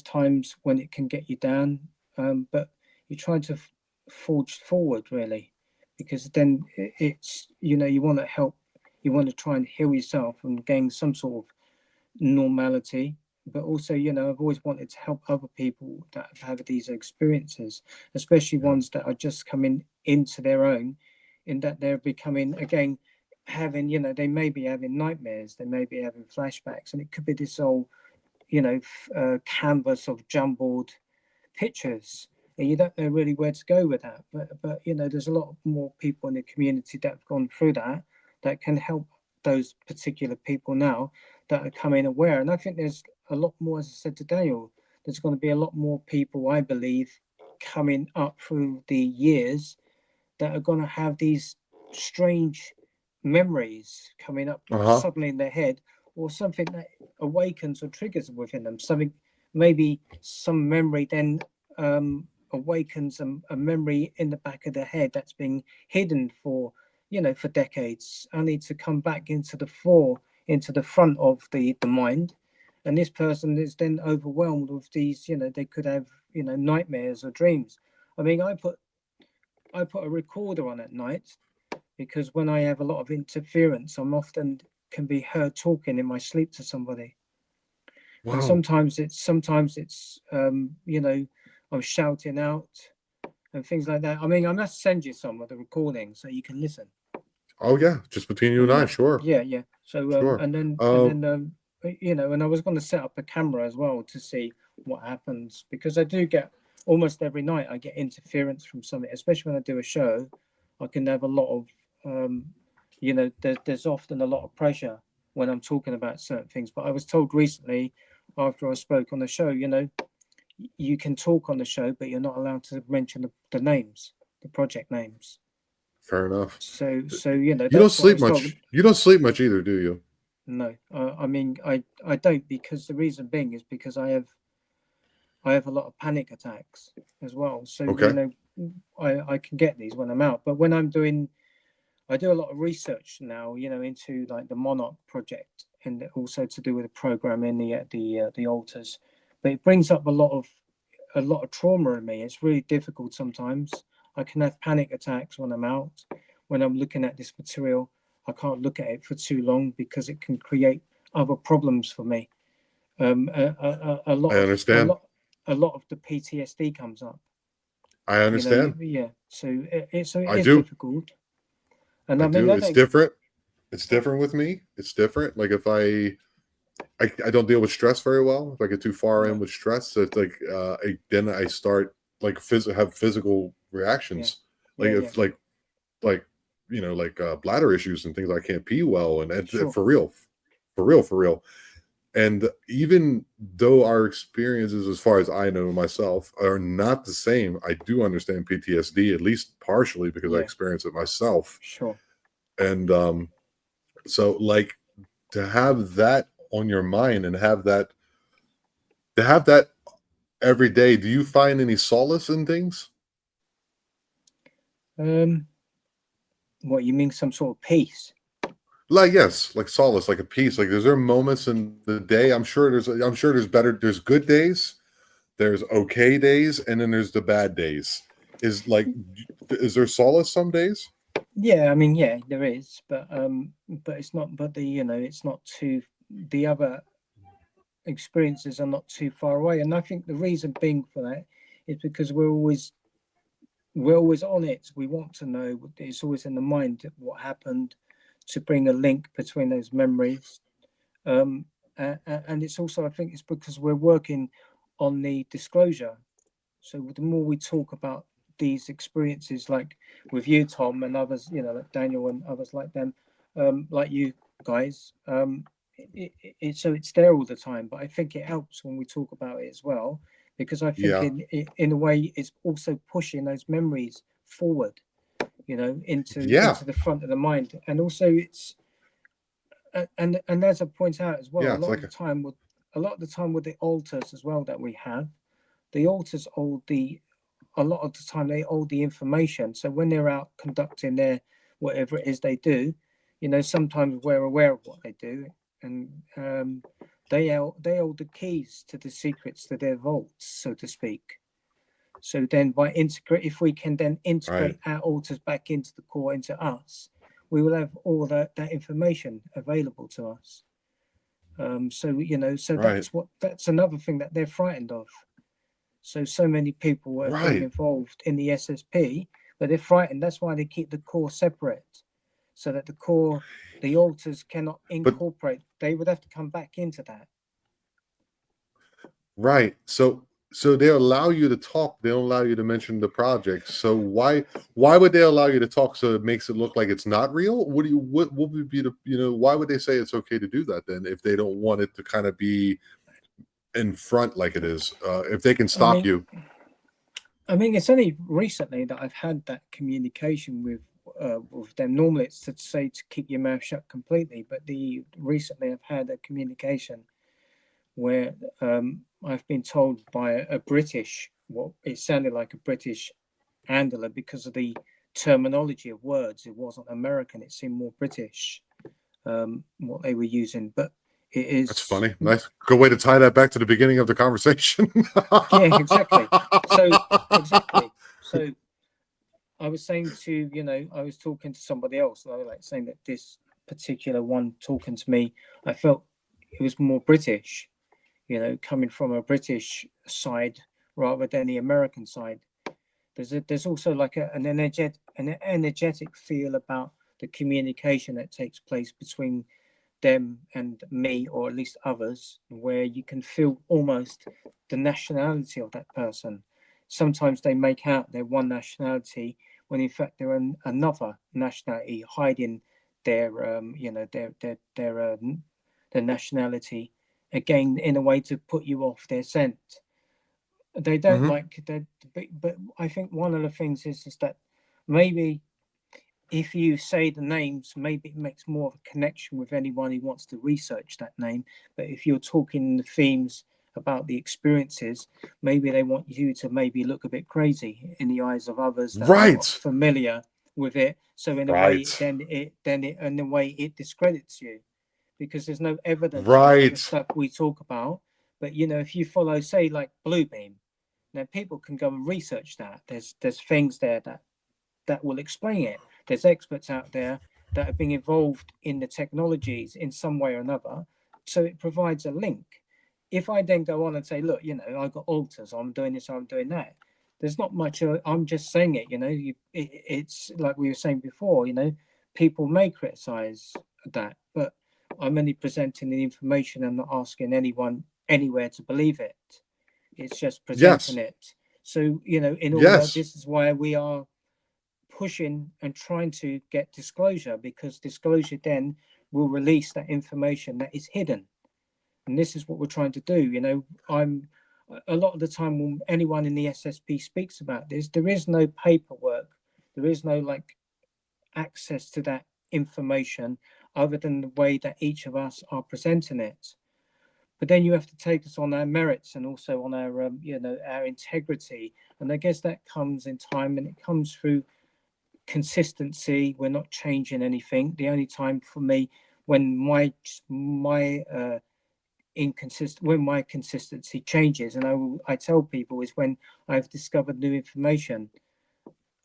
Speaker 1: times when it can get you down, but you're trying to forge forward really, because then it's you want to help, you want to try and heal yourself and gain some sort of normality. But also, I've always wanted to help other people that have had these experiences, especially
Speaker 2: yeah.
Speaker 1: ones that are just coming into their own in that they're becoming again having, they may be having nightmares, they may be having flashbacks, and it could be this whole, canvas of jumbled pictures, and you don't know really where to go with that. But there's a lot more people in the community that have gone through that can help those particular people now that are coming aware. And I think there's a lot more, as I said to Daniel, there's going to be a lot more people, I believe, coming up through the years that are going to have these strange memories coming up
Speaker 2: Uh-huh.
Speaker 1: suddenly in their head, or something that awakens or triggers within them. Something, maybe some memory then awakens a memory in the back of their head that's been hidden for, for decades, only to come back into the fore, into the front of the mind. And this person is then overwhelmed with these, they could have, nightmares or dreams. I mean, I put a recorder on at night because when I have a lot of interference, I'm often can be heard talking in my sleep to somebody. And
Speaker 2: Wow.
Speaker 1: sometimes it's I'm shouting out and things like that. I mean, I must send you some of the recordings so you can listen.
Speaker 2: Oh yeah, just between you and I,
Speaker 1: Yeah,
Speaker 2: sure.
Speaker 1: yeah. So
Speaker 2: Sure.
Speaker 1: and I was going to set up a camera as well to see what happens, because I do get almost every night I get interference from something, especially when I do a show. I can have a lot of there's often a lot of pressure when I'm talking about certain things. But I was told recently, after I spoke on the show, you can talk on the show, but you're not allowed to mention the names, the project names.
Speaker 2: Fair enough.
Speaker 1: So
Speaker 2: You don't
Speaker 1: that's what I
Speaker 2: sleep
Speaker 1: was told.
Speaker 2: much. You don't sleep much either, do you?
Speaker 1: No, I mean, I don't, because the reason being is because I have a lot of panic attacks as well. So
Speaker 2: Okay.
Speaker 1: I can get these when I'm out, but when I do a lot of research now, into like the Monarch project, and also to do with the programming, the altars. But it brings up a lot of trauma in me. It's really difficult sometimes. I can have panic attacks when I'm out, when I'm looking at this material. I can't look at it for too long because it can create other problems for me. A lot
Speaker 2: I
Speaker 1: of a
Speaker 2: understand.
Speaker 1: lot a lot of the PTSD comes up.
Speaker 2: I understand.
Speaker 1: Yeah. So it
Speaker 2: I
Speaker 1: is
Speaker 2: do.
Speaker 1: difficult, and
Speaker 2: I
Speaker 1: I mean
Speaker 2: do.
Speaker 1: I
Speaker 2: It's
Speaker 1: don't.
Speaker 2: different. It's different with me. It's different. Like if I don't deal with stress very well. If I get too far in
Speaker 1: No.
Speaker 2: with stress, it's like then I start like have physical
Speaker 1: Yeah.
Speaker 2: reactions. Like
Speaker 1: Yeah. Yeah.
Speaker 2: if like like bladder issues and things. I can't pee well, and
Speaker 1: Sure.
Speaker 2: for real, for real, for real. And even though our experiences, as far as I know myself, are not the same, I do understand PTSD, at least partially because I
Speaker 1: Yeah.
Speaker 2: experience it myself.
Speaker 1: Sure.
Speaker 2: And so like to have that on your mind and have that every day, do you find any solace in things?
Speaker 1: Um. What you mean? Some sort of peace?
Speaker 2: Like yes, like solace, like a peace. Like is there moments in the day? There's good days, there's okay days, and then there's the bad days. Is there solace some days?
Speaker 1: Yeah. I mean, yeah, there is, but it's not. But it's not too. The other experiences are not too far away, and I think the reason being for that is because we're always on it. We want to know. It's always in the mind what happened, to bring a link between those memories. And it's also, I think, it's because we're working on the disclosure. So the more we talk about these experiences, like with you, Tom, and others, like Daniel and others like them, like you guys, so it's there all the time. But I think it helps when we talk about it as well, because I think
Speaker 2: Yeah,
Speaker 1: in a way it's also pushing those memories forward, into
Speaker 2: yeah,
Speaker 1: into the front of the mind, and also it's and as I point out as well,
Speaker 2: yeah. It's like
Speaker 1: a lot of the time with the altars as well that we have, the altars hold a lot of the time they hold the information. So when they're out conducting their whatever it is they do, sometimes we're aware of what they do, and they hold the keys to the secrets to their vaults, so to speak. So then if we can then
Speaker 2: right,
Speaker 1: integrate our altars back into the core, into us, we will have all that information available to us. So
Speaker 2: right,
Speaker 1: that's another thing that they're frightened of. So many people are getting
Speaker 2: right.
Speaker 1: involved in the SSP but they're frightened. That's why they keep the core separate, so that the alters cannot
Speaker 2: But
Speaker 1: incorporate. They would have to come back into that.
Speaker 2: right. So they allow you to talk. They don't allow you to mention the project. So why would they allow you to talk so it makes it look like it's not real? What would be the, why would they say it's okay to do that then if they don't want it to kind of be in front like it is? If they can
Speaker 1: I
Speaker 2: stop
Speaker 1: mean,
Speaker 2: you.
Speaker 1: it's only recently that I've had that communication with them. Normally, it's to say to keep your mouth shut completely, but recently I've had a communication where I've been told by a British, what it sounded like a British handler because of the terminology of words. It wasn't American; it seemed more British, what they were using. But it
Speaker 2: That's
Speaker 1: is,
Speaker 2: funny. Nice. Good way to tie that back to the beginning of the conversation.
Speaker 1: yeah, exactly. So exactly. So I was saying to, I was talking to somebody else, and I was like saying that this particular one talking to me, I felt it was more British, coming from a British side rather than the American side. There's also like an energetic feel about the communication that takes place between them and me, or at least others, where you can feel almost the nationality of that person. Sometimes they make out they're one nationality when in fact they're another nationality, hiding their their nationality, again in a way to put you off their scent. They don't
Speaker 2: Hmm.
Speaker 1: like that, but I think one of the things is that maybe if you say the names, maybe it makes more of a connection with anyone who wants to research that name. But if you're talking the themes about the experiences, maybe they want you to maybe look a bit crazy in the eyes of others that are not
Speaker 2: Right.
Speaker 1: familiar with it. So in a way,
Speaker 2: Right.
Speaker 1: then it in a way it discredits you, because there's no evidence for some of the
Speaker 2: Right.
Speaker 1: stuff we talk about. But if you follow, say, like Bluebeam, now people can go and research that. There's things there that will explain it. There's experts out there that have been involved in the technologies in some way or another. So it provides a link. If I then go on and say, look, I've got alters, I'm doing this, I'm doing that, there's not much. I'm just saying it, it's like we were saying before, people may criticize that, but I'm only presenting the information. I'm not asking anyone anywhere to believe it. It's just presenting
Speaker 2: Yes.
Speaker 1: it. So, in order,
Speaker 2: Yes.
Speaker 1: this is why we are pushing and trying to get disclosure, because disclosure then will release that information that is hidden. And this is what we're trying to do. I'm a lot of the time when anyone in the SSP speaks about this, there is no paperwork, there is no like access to that information other than the way that each of us are presenting it. But then you have to take us on our merits and also on our our integrity. And I guess that comes in time, and it comes through consistency. We're not changing anything. The only time for me when my when my consistency changes, and I tell people, is when I've discovered new information.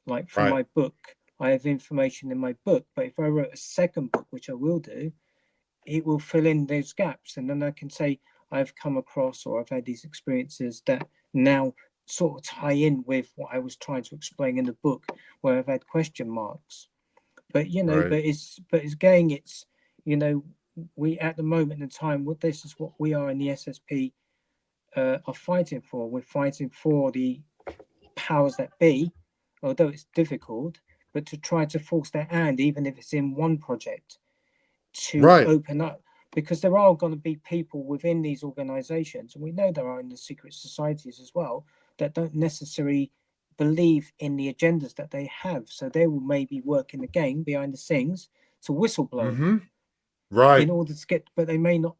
Speaker 1: Like from
Speaker 2: Right.
Speaker 1: my book, I have information in my book, but if I wrote a second book, which I will do, it will fill in those gaps, and then I can say I've come across, or I've had these experiences that now sort of tie in with what I was trying to explain in the book, where I've had question marks. But
Speaker 2: Right.
Speaker 1: it's again, it's we at the moment in time, what this is what we are in the SSP are fighting for. We're fighting for the powers that be, although it's difficult, but to try to force their hand, even if it's in one project, to
Speaker 2: Right.
Speaker 1: open up, because there are going to be people within these organizations, and we know there are in the secret societies as well, that don't necessarily believe in the agendas that they have. So they will maybe work in the game behind the scenes to whistleblow
Speaker 2: Hmm.
Speaker 1: in
Speaker 2: Right.
Speaker 1: order to get, but they may not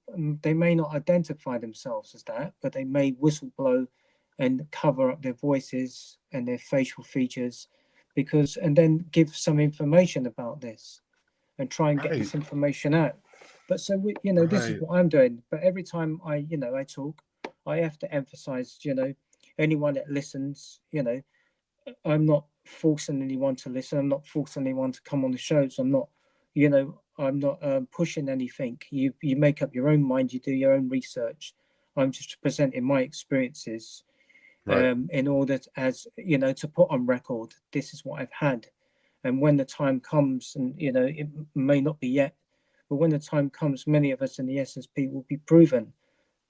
Speaker 1: identify themselves as that, but they may whistleblow and cover up their voices and their facial features, because and then give some information about this and try and get
Speaker 2: Right.
Speaker 1: this information out. But so this is
Speaker 2: Right.
Speaker 1: what I'm doing. But every time I talk, I have to emphasize, anyone that listens, I'm not forcing anyone to listen. I'm not forcing anyone to come on the shows. I'm not pushing anything. You make up your own mind. You do your own research. I'm just presenting my experiences
Speaker 2: Right.
Speaker 1: in order to, as you know, to put on record, this is what I've had. And when the time comes, and you know, it may not be yet, but when the time comes, many of us in the SSP will be proven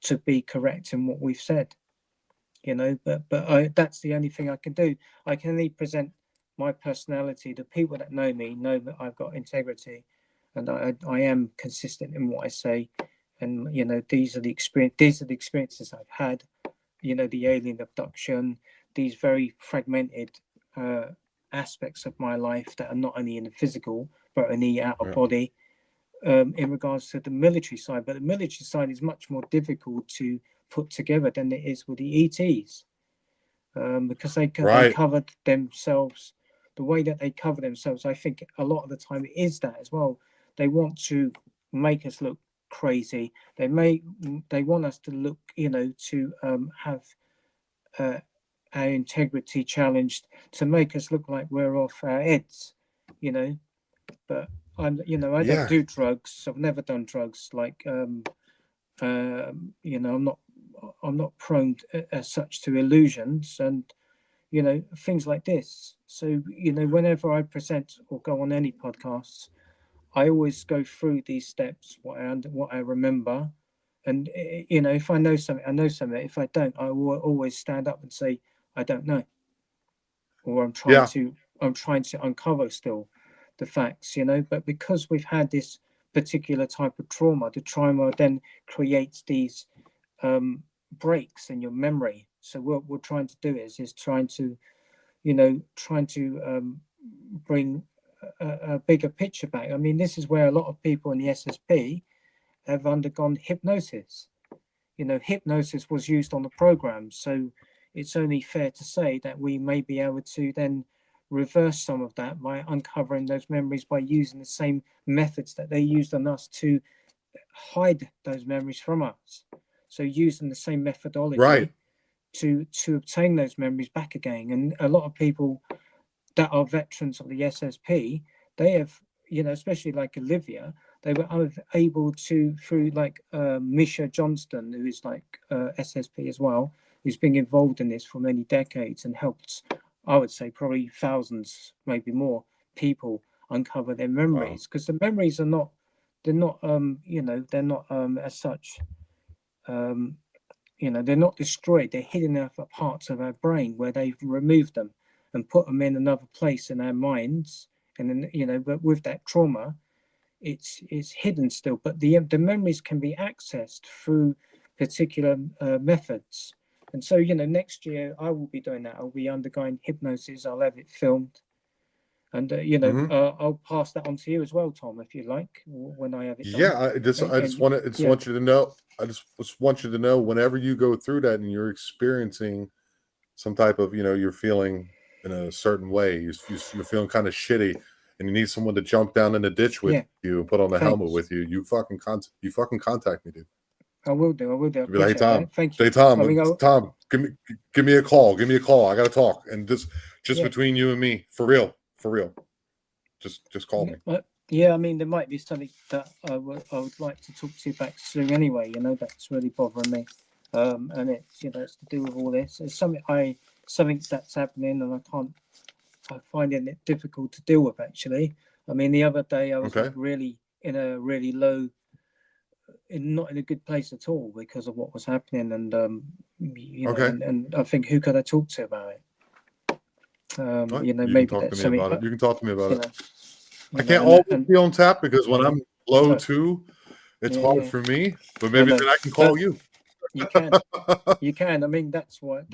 Speaker 1: to be correct in what we've said. You know, but that's the only thing I can do. I can only present my personality. The people that know me know that I've got integrity, and I am consistent in what I say. And you know, these are the experiences I've had. You know, the alien abduction, these very fragmented aspects of my life that are not only in the physical but in the outer
Speaker 2: Yeah.
Speaker 1: body. In regards to the military side, but the military side is much more difficult to put together than it is with the ETs, because they
Speaker 2: Right.
Speaker 1: covered themselves the way that they cover themselves. I think a lot of the time it is that as well. They want to make us look crazy. They want us to look, you know, to have our integrity challenged, to make us look like we're off our heads, you know. But you know, I don't
Speaker 2: Yeah.
Speaker 1: do drugs. I've never done drugs. Like, you know, I'm not prone as such to illusions and, you know, things like this. So, you know, whenever I present or go on any podcasts, I always go through these steps, what I remember, and you know, if I know something, I know something. If I don't, I will always stand up and say I don't know, or
Speaker 2: Yeah.
Speaker 1: I'm trying to uncover still the facts, you know. But because we've had this particular type of trauma, the trauma then creates these breaks in your memory. So what we're trying to do is trying to, you know, trying to bring a bigger picture back. I mean, this is where a lot of people in the SSP have undergone hypnosis. You know, hypnosis was used on the program, so it's only fair to say that we may be able to then reverse some of that by uncovering those memories by using the same methods that they used on us to hide those memories from us. So using the same
Speaker 2: Right.
Speaker 1: methodology to obtain those memories back again. And a lot of people that are veterans of the SSP, they have, you know, especially like Olivia, they were able to, through like Misha Johnston, who is like SSP as well, who's been involved in this for many decades and helped, I would say, probably thousands, maybe more people uncover their
Speaker 2: Wow.
Speaker 1: memories, because the memories are not, they're not, you know, they're not as such, you know, they're not destroyed. They're hidden in other parts of our brain where they've removed them and put them in another place in our minds. And then, you know, but with that trauma, it's hidden still. But the memories can be accessed through particular methods. And so, you know, next year I will be doing that. I'll be undergoing hypnosis. I'll have it filmed, and you know,
Speaker 2: Hmm.
Speaker 1: I'll pass that on to you as well, Tom, if you like, when I have it done.
Speaker 2: Yeah. I just
Speaker 1: And
Speaker 2: want to. I just
Speaker 1: yeah,
Speaker 2: want you to know. Just want you to know whenever you go through that and you're experiencing some type of, you know, you're feeling in a certain way, you're feeling kind of shitty, and you need someone to jump down in the ditch with
Speaker 1: yeah,
Speaker 2: you and put on the helmet
Speaker 1: thanks.
Speaker 2: with you. You fucking contact me, dude.
Speaker 1: I will do. I will do. I
Speaker 2: Be like, hey
Speaker 1: appreciate
Speaker 2: Tom,
Speaker 1: that. Thank you.
Speaker 2: hey
Speaker 1: I mean,
Speaker 2: Tom, give me a call. Give me a call. I gotta talk. And just
Speaker 1: yeah,
Speaker 2: between you and me, for real, for real. Just call
Speaker 1: yeah,
Speaker 2: me.
Speaker 1: yeah. I mean, there might be something that I would like to talk to you back soon. Anyway, you know, that's really bothering me. And it's, you know, it's to do with all this. It's something that's happening, and I find it difficult to deal with actually. I mean, the other day I was like
Speaker 2: Okay.
Speaker 1: really in a really low, not in a good place at all because of what was happening, and you know,
Speaker 2: Okay.
Speaker 1: and I think who could I talk to about it?
Speaker 2: What?
Speaker 1: You know,
Speaker 2: You can
Speaker 1: maybe
Speaker 2: talk to
Speaker 1: that's
Speaker 2: me
Speaker 1: something,
Speaker 2: about it. You can talk to me about
Speaker 1: you
Speaker 2: it.
Speaker 1: know,
Speaker 2: I
Speaker 1: you know,
Speaker 2: can't always
Speaker 1: and
Speaker 2: be on tap because when I'm low
Speaker 1: no,
Speaker 2: too, it's
Speaker 1: yeah,
Speaker 2: hard
Speaker 1: yeah,
Speaker 2: for me. But
Speaker 1: I
Speaker 2: maybe
Speaker 1: know,
Speaker 2: then I can
Speaker 1: but
Speaker 2: call you.
Speaker 1: you can, you can. I mean, that's what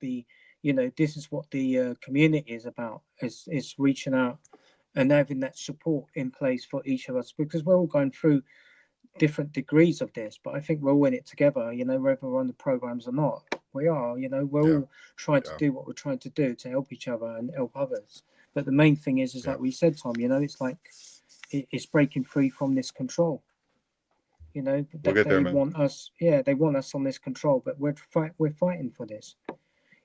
Speaker 1: the, you know, this is what the community is about. Is reaching out and having that support in place for each of us, because we're all going through different degrees of this, but I think we're all in it together, you know, whether we're on the programs or not. We are, you know, we're
Speaker 2: Yeah.
Speaker 1: all trying to
Speaker 2: Yeah.
Speaker 1: do what we're trying to do to help each other and help others. But the main thing is
Speaker 2: Yeah.
Speaker 1: like we said, Tom, you know, it's like it's breaking free from this control. You know,
Speaker 2: We'll
Speaker 1: that
Speaker 2: get there,
Speaker 1: they
Speaker 2: man.
Speaker 1: want us, yeah, they want us on this control, but we're fighting for this.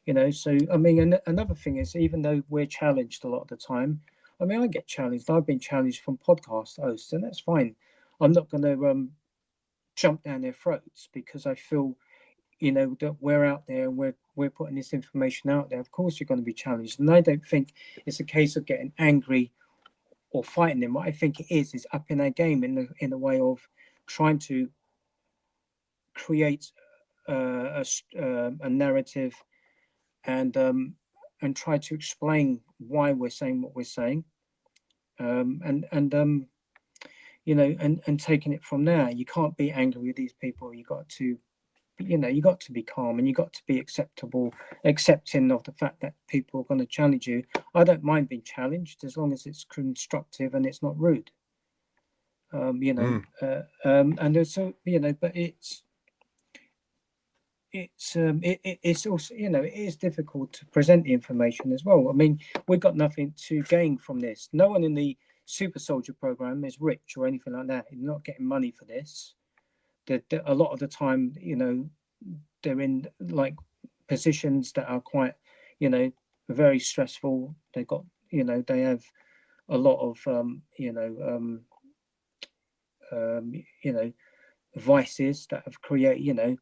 Speaker 1: You know, so I mean, another thing is, even though we're challenged a lot of the time, I mean, I get challenged. I've been challenged from podcast hosts, and that's fine. I'm not going to jump down their throats because I feel, you know, that we're out there and we're putting this information out there, of course you're going to be challenged. And I don't think it's a case of getting angry or fighting them. What I think it is upping our game in the way of trying to create a narrative and try to explain why we're saying what we're saying, and you know, and taking it from there. You can't be angry with these people. You got to, you know, you got to be calm and you got to be accepting of the fact that people are going to challenge you. I don't mind being challenged as long as it's constructive and it's not rude. You know, and there's so, you know, but it's also, you know, it is difficult to present the information as well. I mean, we've got nothing to gain from this. No one in the super soldier program is rich or anything like that. You're not getting money for this. A lot of the time, you know, they're in like positions that are quite, you know, very stressful. They've got, you know, they have a lot of you know, vices that have created, you know,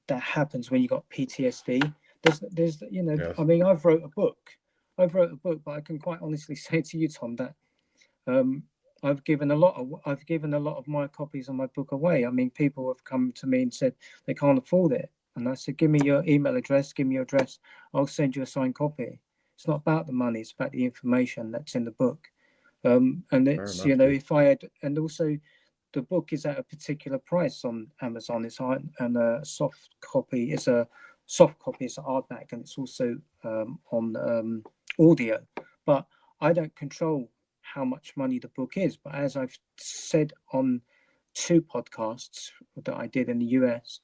Speaker 1: that happens when you got PTSD. There's, you know,
Speaker 2: Yes.
Speaker 1: I mean, I've wrote a book, but I can quite honestly say to you, Tom, that um, I've given a lot of my copies of my book away. I mean, people have come to me and said they can't afford it, and I said, give me your email address, give me your address, I'll send you a signed copy. It's not about the money; it's about the information that's in the book. And
Speaker 2: Fair
Speaker 1: it's, you
Speaker 2: enough,
Speaker 1: know,
Speaker 2: dude.
Speaker 1: if I had, and also the book is at a particular price on Amazon. It's on, and a soft copy is a soft copy. It's an hardback, and it's also on audio. But I don't control how much money the book is. But as I've said on 2 podcasts that I did in the US,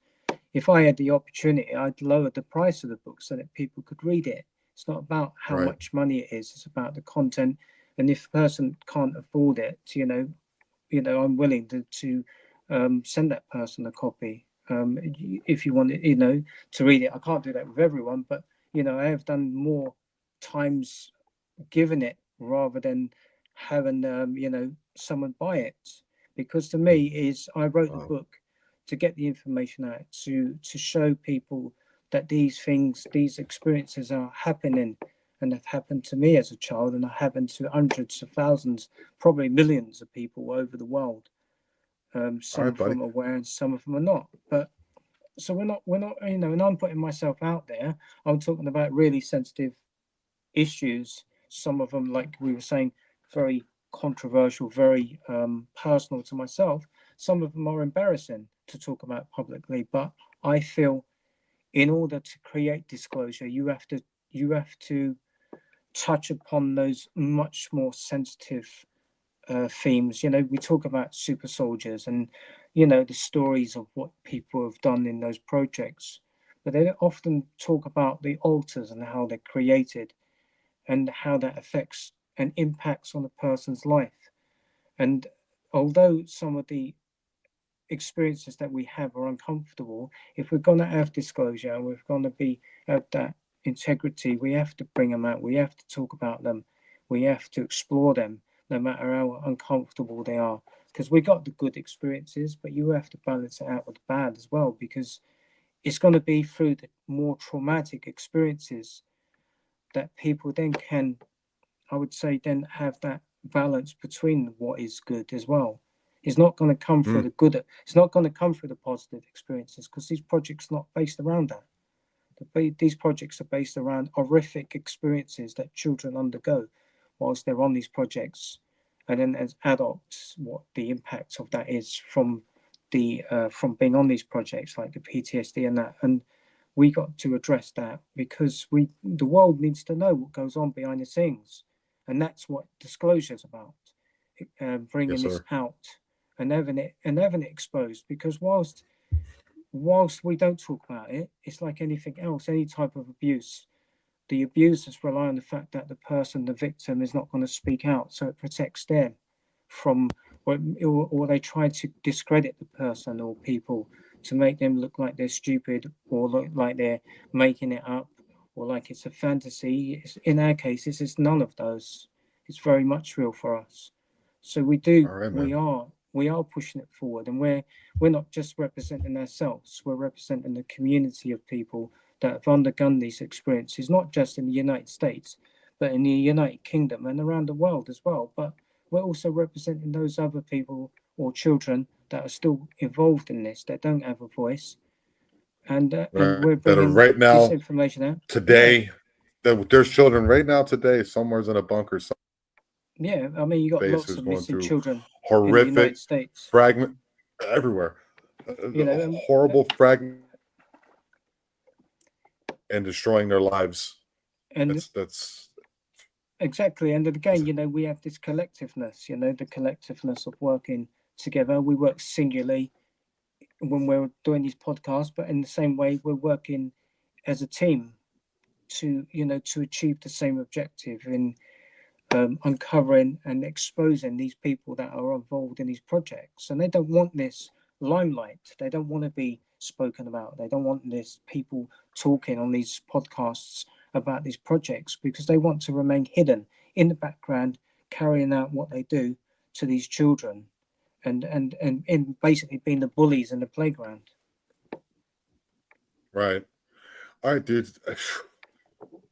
Speaker 1: if I had the opportunity, I'd lower the price of the book so that people could read it. It's not about how
Speaker 2: Right.
Speaker 1: much money it is; it's about the content. And if a person can't afford it, I'm willing to send that person a copy. If you want it, to read it. I can't do that with everyone, but I have done more times giving it rather than having someone buy it. Because to me, is I wrote the
Speaker 2: Wow.
Speaker 1: book to get the information out, to show people that these experiences are happening, and have happened to me as a child, and have happened to hundreds of thousands, probably millions of people over the world.
Speaker 2: All
Speaker 1: Some
Speaker 2: right,
Speaker 1: of
Speaker 2: buddy.
Speaker 1: them are aware, and some of them are not. But so we're not, and I'm putting myself out there. I'm talking about really sensitive issues. Some of them, like we were saying, very controversial, very personal to myself. Some of them are embarrassing to talk about publicly. But I feel, in order to create disclosure, you have to touch upon those much more sensitive themes. We talk about super soldiers and the stories of what people have done in those projects, but they don't often talk about the altars and how they're created and how that affects and impacts on a person's life. And although some of the experiences that we have are uncomfortable, if we're going to have disclosure and we're going to have that integrity, we have to bring them out. We have to talk about them. We have to explore them, no matter how uncomfortable they are. Because we got the good experiences, but you have to balance it out with the bad as well, because it's going to be through the more traumatic experiences that people then can, I would say, then have that balance between what is good as well. It's not going to come through
Speaker 2: Mm.
Speaker 1: the good. It's not going to come through the positive experiences, because these projects are not based around that. These projects are based around horrific experiences that children undergo whilst they're on these projects, and then as adults, what the impact of that is from being on these projects, like the PTSD and that. And we got to address that, because the world needs to know what goes on behind the scenes, and that's what disclosure is about.
Speaker 2: Yes,
Speaker 1: Bringing this
Speaker 2: sir.
Speaker 1: out and having it exposed, because whilst we don't talk about it, it's like anything else, any type of abuse. The abusers rely on the fact that the victim, is not going to speak out, so it protects them from, or they try to discredit the person or people to make them look like they're stupid, or look like they're making it up, or like it's a fantasy. In our case, it's none of those. It's very much real for us. So
Speaker 2: All right,
Speaker 1: we
Speaker 2: man.
Speaker 1: are we are pushing it forward, and we're not just representing ourselves, we're representing the community of people that have undergone these experiences, not just in the United States, but in the United Kingdom and around the world as well. But we're also representing those other people or children that are still involved in this, that don't have a voice, and
Speaker 2: Right,
Speaker 1: we're
Speaker 2: that are
Speaker 1: bringing
Speaker 2: right
Speaker 1: this
Speaker 2: now
Speaker 1: information out. Yeah,
Speaker 2: today. That there's children right now today, somewhere's in a bunker, some
Speaker 1: yeah. I mean, you got
Speaker 2: base
Speaker 1: lots
Speaker 2: who's
Speaker 1: of
Speaker 2: going
Speaker 1: missing
Speaker 2: through
Speaker 1: children in the
Speaker 2: horrific
Speaker 1: United States.
Speaker 2: fragment everywhere,
Speaker 1: You know,
Speaker 2: horrible fragment and destroying their lives.
Speaker 1: and
Speaker 2: That's
Speaker 1: exactly. And again, we have this collectiveness. The collectiveness of working together. We work singularly when we're doing these podcasts, but in the same way, we're working as a team to achieve the same objective in uncovering and exposing these people that are involved in these projects. And they don't want this limelight. They don't want to be spoken about. They don't want this people talking on these podcasts about these projects, because they want to remain hidden in the background, carrying out what they do to these children, and basically being the bullies in the playground.
Speaker 2: right. All right, dude.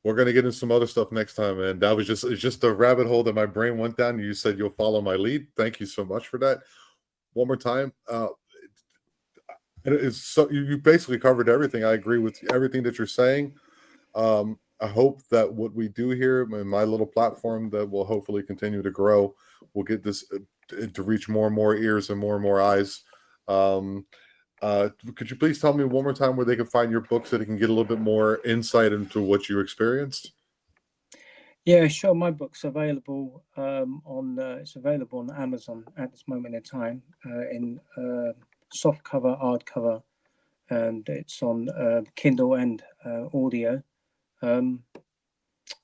Speaker 2: We're gonna get into some other stuff next time, man. That was just it's just a rabbit hole that my brain went down. You said you'll follow my lead. Thank you so much for that. One more time. It's so you basically covered everything. I agree with everything that you're saying. I hope that what we do here in my little platform that will hopefully continue to grow will get this to reach more and more ears and more eyes. Um, could you please tell me one more time where they can find your book so they can get a little bit more insight into what you experienced?
Speaker 1: Yeah, sure. My book's available on it's available on Amazon at this moment in time in soft cover, hard cover, and it's on Kindle and audio. Um,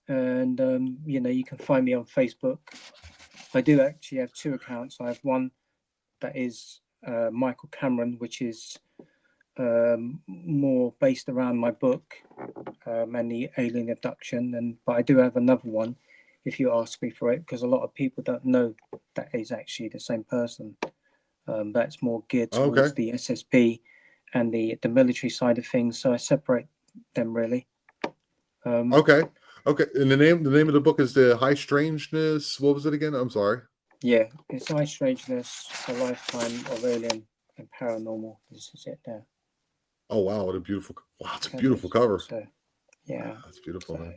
Speaker 1: and you can find me on Facebook. I do actually have two accounts. I have one that is Michael Kameron, which is more based around my book and the alien abduction. But I do have another one, if you ask me for it, because a lot of people don't know that is actually the same person. That's more geared
Speaker 2: Okay.
Speaker 1: towards the SSP and the military side of things. So I separate them really.
Speaker 2: Okay. Okay. And the name of the book is The High Strangeness. What was it again? I'm sorry.
Speaker 1: Yeah, it's High Strangeness, A Lifetime of Alien and Paranormal. This is it there.
Speaker 2: Oh wow, what a beautiful wow, it's a
Speaker 1: Covers.
Speaker 2: beautiful cover.
Speaker 1: So yeah.
Speaker 2: That's beautiful, man.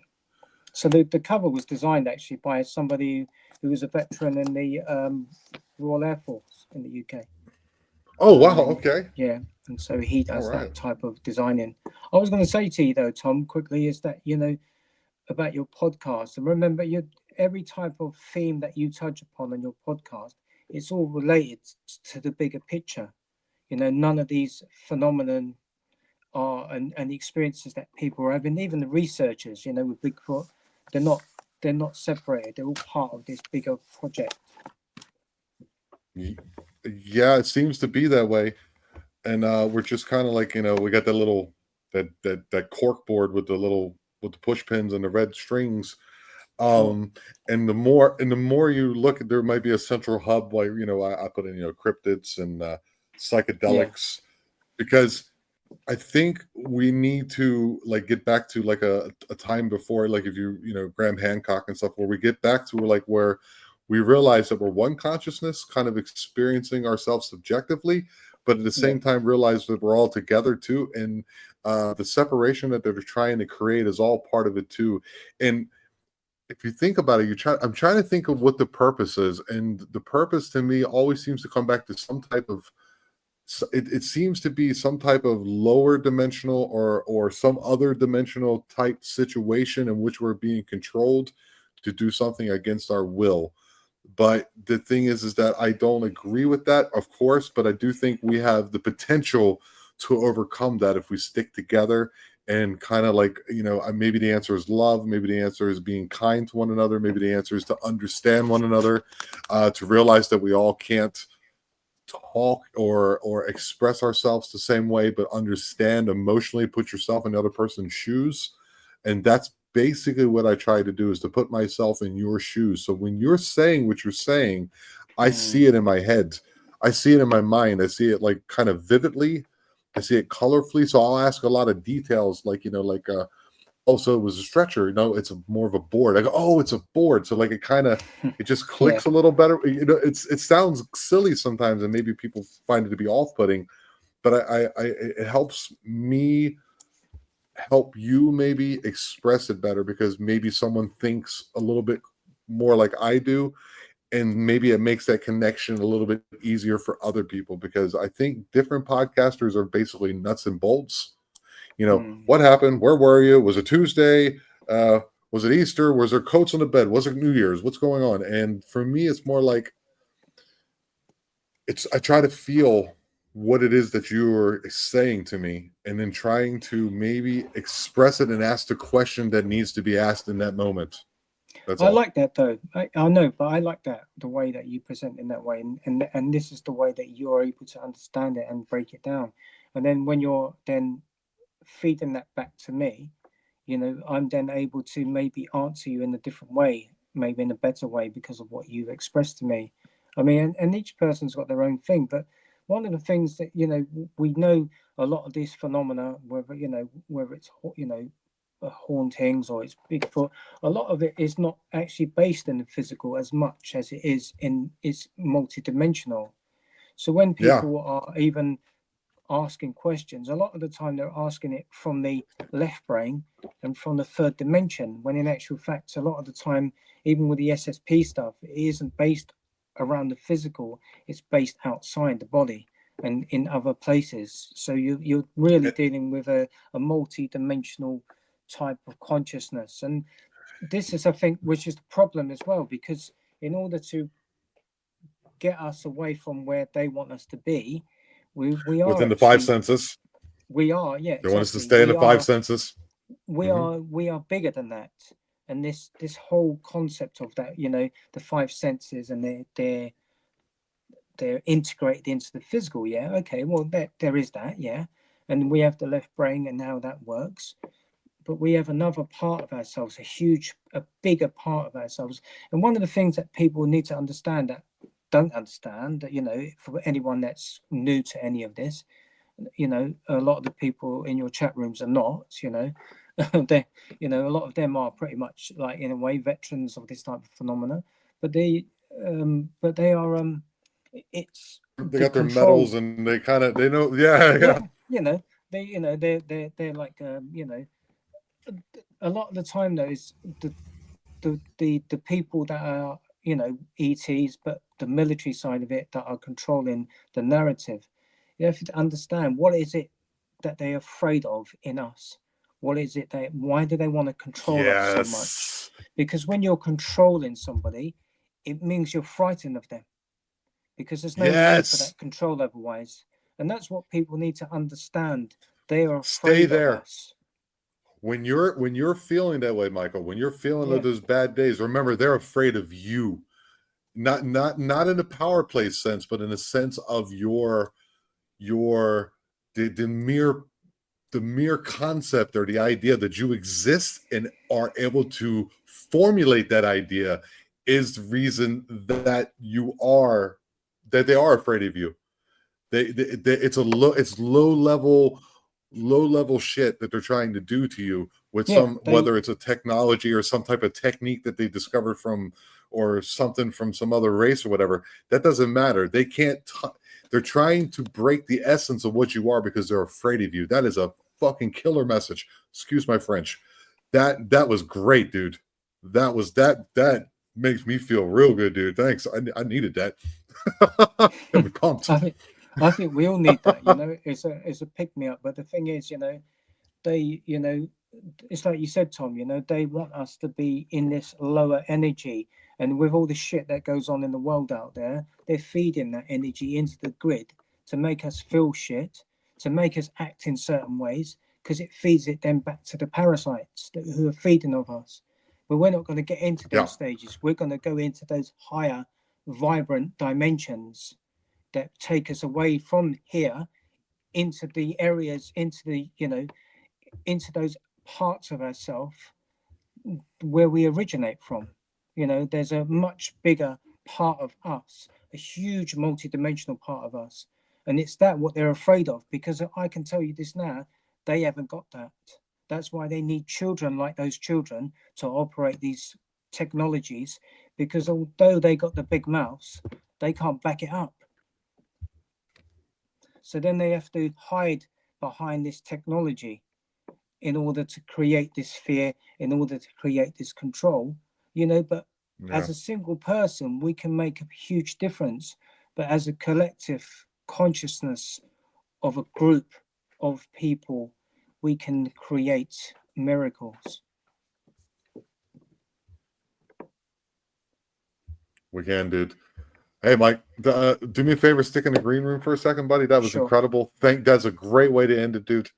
Speaker 1: So the cover was designed actually by somebody who was a veteran in the Royal Air Force in the UK.
Speaker 2: Oh wow, okay.
Speaker 1: Yeah, and so he
Speaker 2: All
Speaker 1: does
Speaker 2: right.
Speaker 1: that type of designing. I was going to say to you though, Tom, quickly, is that about your podcast, and remember, every type of theme that you touch upon in your podcast, it's all related to the bigger picture. None of these phenomenon are and the experiences that people are having, even the researchers, with Bigfoot, they're not separated. They're all part of this bigger project.
Speaker 2: Yeah, it seems to be that way. And we're just kind of like, we got that little that cork board with the push pins and the red strings.
Speaker 1: Sure.
Speaker 2: And the more you look at, there might be a central hub, like I put in cryptids and
Speaker 1: Yeah.
Speaker 2: psychedelics, because I think we need to like get back to like a time before, like if Graham Hancock and stuff, where we get back to like where we realize that we're one consciousness kind of experiencing ourselves subjectively, but at the
Speaker 1: Yeah.
Speaker 2: same time realize that we're all together too. And the separation that they're trying to create is all part of it too. And if you think about it, I'm trying to think of what the purpose is. And the purpose to me always seems to come back to some type of it seems to be some type of lower dimensional or some other dimensional type situation in which we're being controlled to do something against our will. But the thing is that I don't agree with that, of course, but I do think we have the potential to overcome that if we stick together and kind of like, maybe the answer is love, maybe the answer is being kind to one another, maybe the answer is to understand one another, to realize that we all can't talk or express ourselves the same way, but understand emotionally, put yourself in the other person's shoes. And that's basically what I try to do, is to put myself in your shoes. So when you're saying what you're saying, I see it in my head. I see it in my mind. I see it like kind of vividly. I see it colorfully. So I'll ask a lot of details, like, oh, so it was a stretcher. No, it's more of a board. I go, oh, it's a board. So like it just
Speaker 1: Yeah.
Speaker 2: clicks a little better. It sounds silly sometimes, and maybe people find it to be off-putting, but it helps me help you maybe express it better, because maybe someone thinks a little bit more like I do, and maybe it makes that connection a little bit easier for other people, because I think different podcasters are basically nuts and bolts. What happened? Where were you? Was it Tuesday? Uh, was it Easter? Was there coats on the bed? Was it New Year's? What's going on? And for me, it's more like I try to feel what it is that you're saying to me, and then trying to maybe express it and ask the question that needs to be asked in that moment. That's
Speaker 1: I
Speaker 2: all.
Speaker 1: like that though. I know, but I like that the way that you present in that way, and this is the way that you're able to understand it and break it down. And then when you're then feeding that back to me, I'm then able to maybe answer you in a different way, maybe in a better way because of what you've expressed to me. I mean, and each person's got their own thing, but one of the things that we know a lot of these phenomena, whether it's hauntings or it's Bigfoot, a lot of it is not actually based in the physical as much as it is in it's multidimensional. So when
Speaker 2: Yeah.
Speaker 1: people are even asking questions, a lot of the time they're asking it from the left brain and from the third dimension, when in actual fact, a lot of the time, even with the SSP stuff, it isn't based around the physical, it's based outside the body and in other places. So you're really dealing with a multi-dimensional type of consciousness. And this is, I think, which is the problem as well, because in order to get us away from where they want us to be, we are
Speaker 2: Within the five
Speaker 1: actually
Speaker 2: senses.
Speaker 1: yeah,
Speaker 2: They want us to
Speaker 1: exactly,
Speaker 2: stay in the five senses. Hmm.
Speaker 1: we are bigger than that. And this whole concept of that, the five senses, and they're integrated into the physical. Yeah, okay, well, there is that. Yeah, and we have the left brain and how that works, but we have another part of ourselves, a bigger part of ourselves. And one of the things that people need to understand, that don't understand, that for anyone that's new to any of this, a lot of the people in your chat rooms are not, they, a lot of them are pretty much, like, in a way, veterans of this type of phenomena, but they are, it's
Speaker 2: They
Speaker 1: the
Speaker 2: got their
Speaker 1: control.
Speaker 2: medals, and they know. Yeah,
Speaker 1: Yeah,
Speaker 2: yeah.
Speaker 1: they're like, a lot of the time though, is the people that are, ETs, but the military side of it, that are controlling the narrative. You have to understand, what is it that they're afraid of in us. What is it why do they want to control us so much?
Speaker 2: Yes.
Speaker 1: Because when you're controlling somebody, it means you're frightened of them, because there's no need for
Speaker 2: Yes.
Speaker 1: that control otherwise. And that's what people need to understand. They are
Speaker 2: Stay
Speaker 1: afraid of
Speaker 2: there.
Speaker 1: us.
Speaker 2: When you're feeling that way, Michael, when you're feeling
Speaker 1: Yeah.
Speaker 2: those bad days, remember, they're afraid of you. Not in a power play sense, but in a sense of your the mere concept, or the idea that you exist and are able to formulate that idea, is the reason that they are afraid of you. It's low level shit that they're trying to do to you, with
Speaker 1: Yeah.
Speaker 2: whether it's a technology or some type of technique that they discovered from, or something from some other race or whatever. That doesn't matter. They can't they're trying to break the essence of what you are, because they're afraid of you. That is a fucking killer message. Excuse my French. That was great, dude. That makes me feel real good, dude. Thanks. I needed that. Got me pumped.
Speaker 1: I think I think we all need that. It's a pick me up. But the thing is, they, it's like you said, Tom. They want us to be in this lower energy, and with all the shit that goes on in the world out there, they're feeding that energy into the grid to make us feel shit, to make us act in certain ways, because it feeds it then back to the parasites who are feeding of us. But we're not going to get into
Speaker 2: Yeah.
Speaker 1: those stages. We're going to go into those higher, vibrant dimensions that take us away from here into the areas, into those parts of ourselves where we originate from. There's a much bigger part of us a huge multidimensional part of us. And it's that what they're afraid of, because I can tell you this now, they haven't got that. That's why they need children like those children to operate these technologies, because although they got the big mouths, they can't back it up. So then they have to hide behind this technology in order to create this fear, in order to create this control, but as a single person, we can make a huge difference. But as a collective consciousness of a group of people, we can create miracles.
Speaker 2: We can, dude. Hey, Mike, do me a favor, stick in the green room for a second, buddy. That was incredible. That's a great way to end it, dude.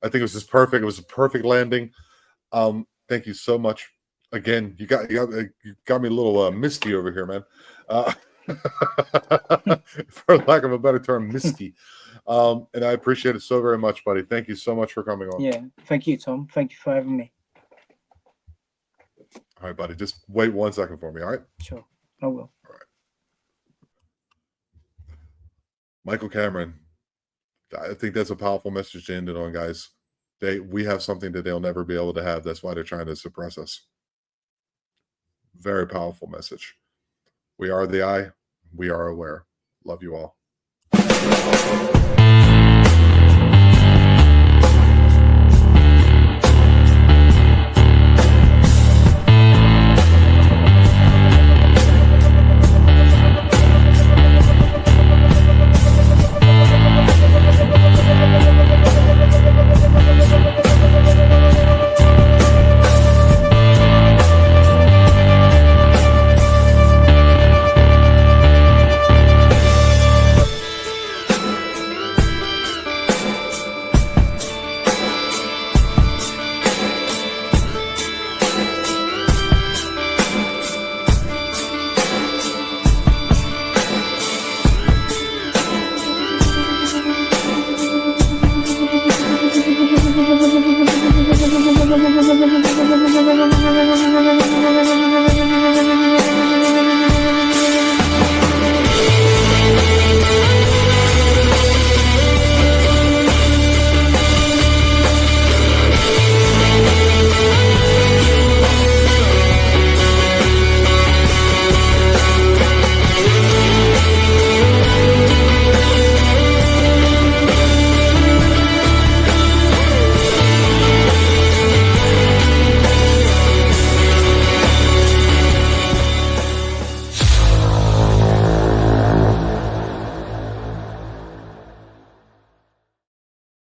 Speaker 2: I think it was just perfect. It was a perfect landing. Thank you so much. Again, you got me a little misty over here, man. For lack of a better term, misty. And I appreciate it so very much, buddy. Thank you so much for coming on.
Speaker 1: Yeah, thank you, Tom. Thank you for having me.
Speaker 2: All right, buddy. Just wait 1 second for me, all right?
Speaker 1: Sure, I will.
Speaker 2: All right. Michael Kameron. I think that's a powerful message to end it on, guys. We have something that they'll never be able to have. That's why they're trying to suppress us. Very powerful message. We are the I. We are aware. Love you all.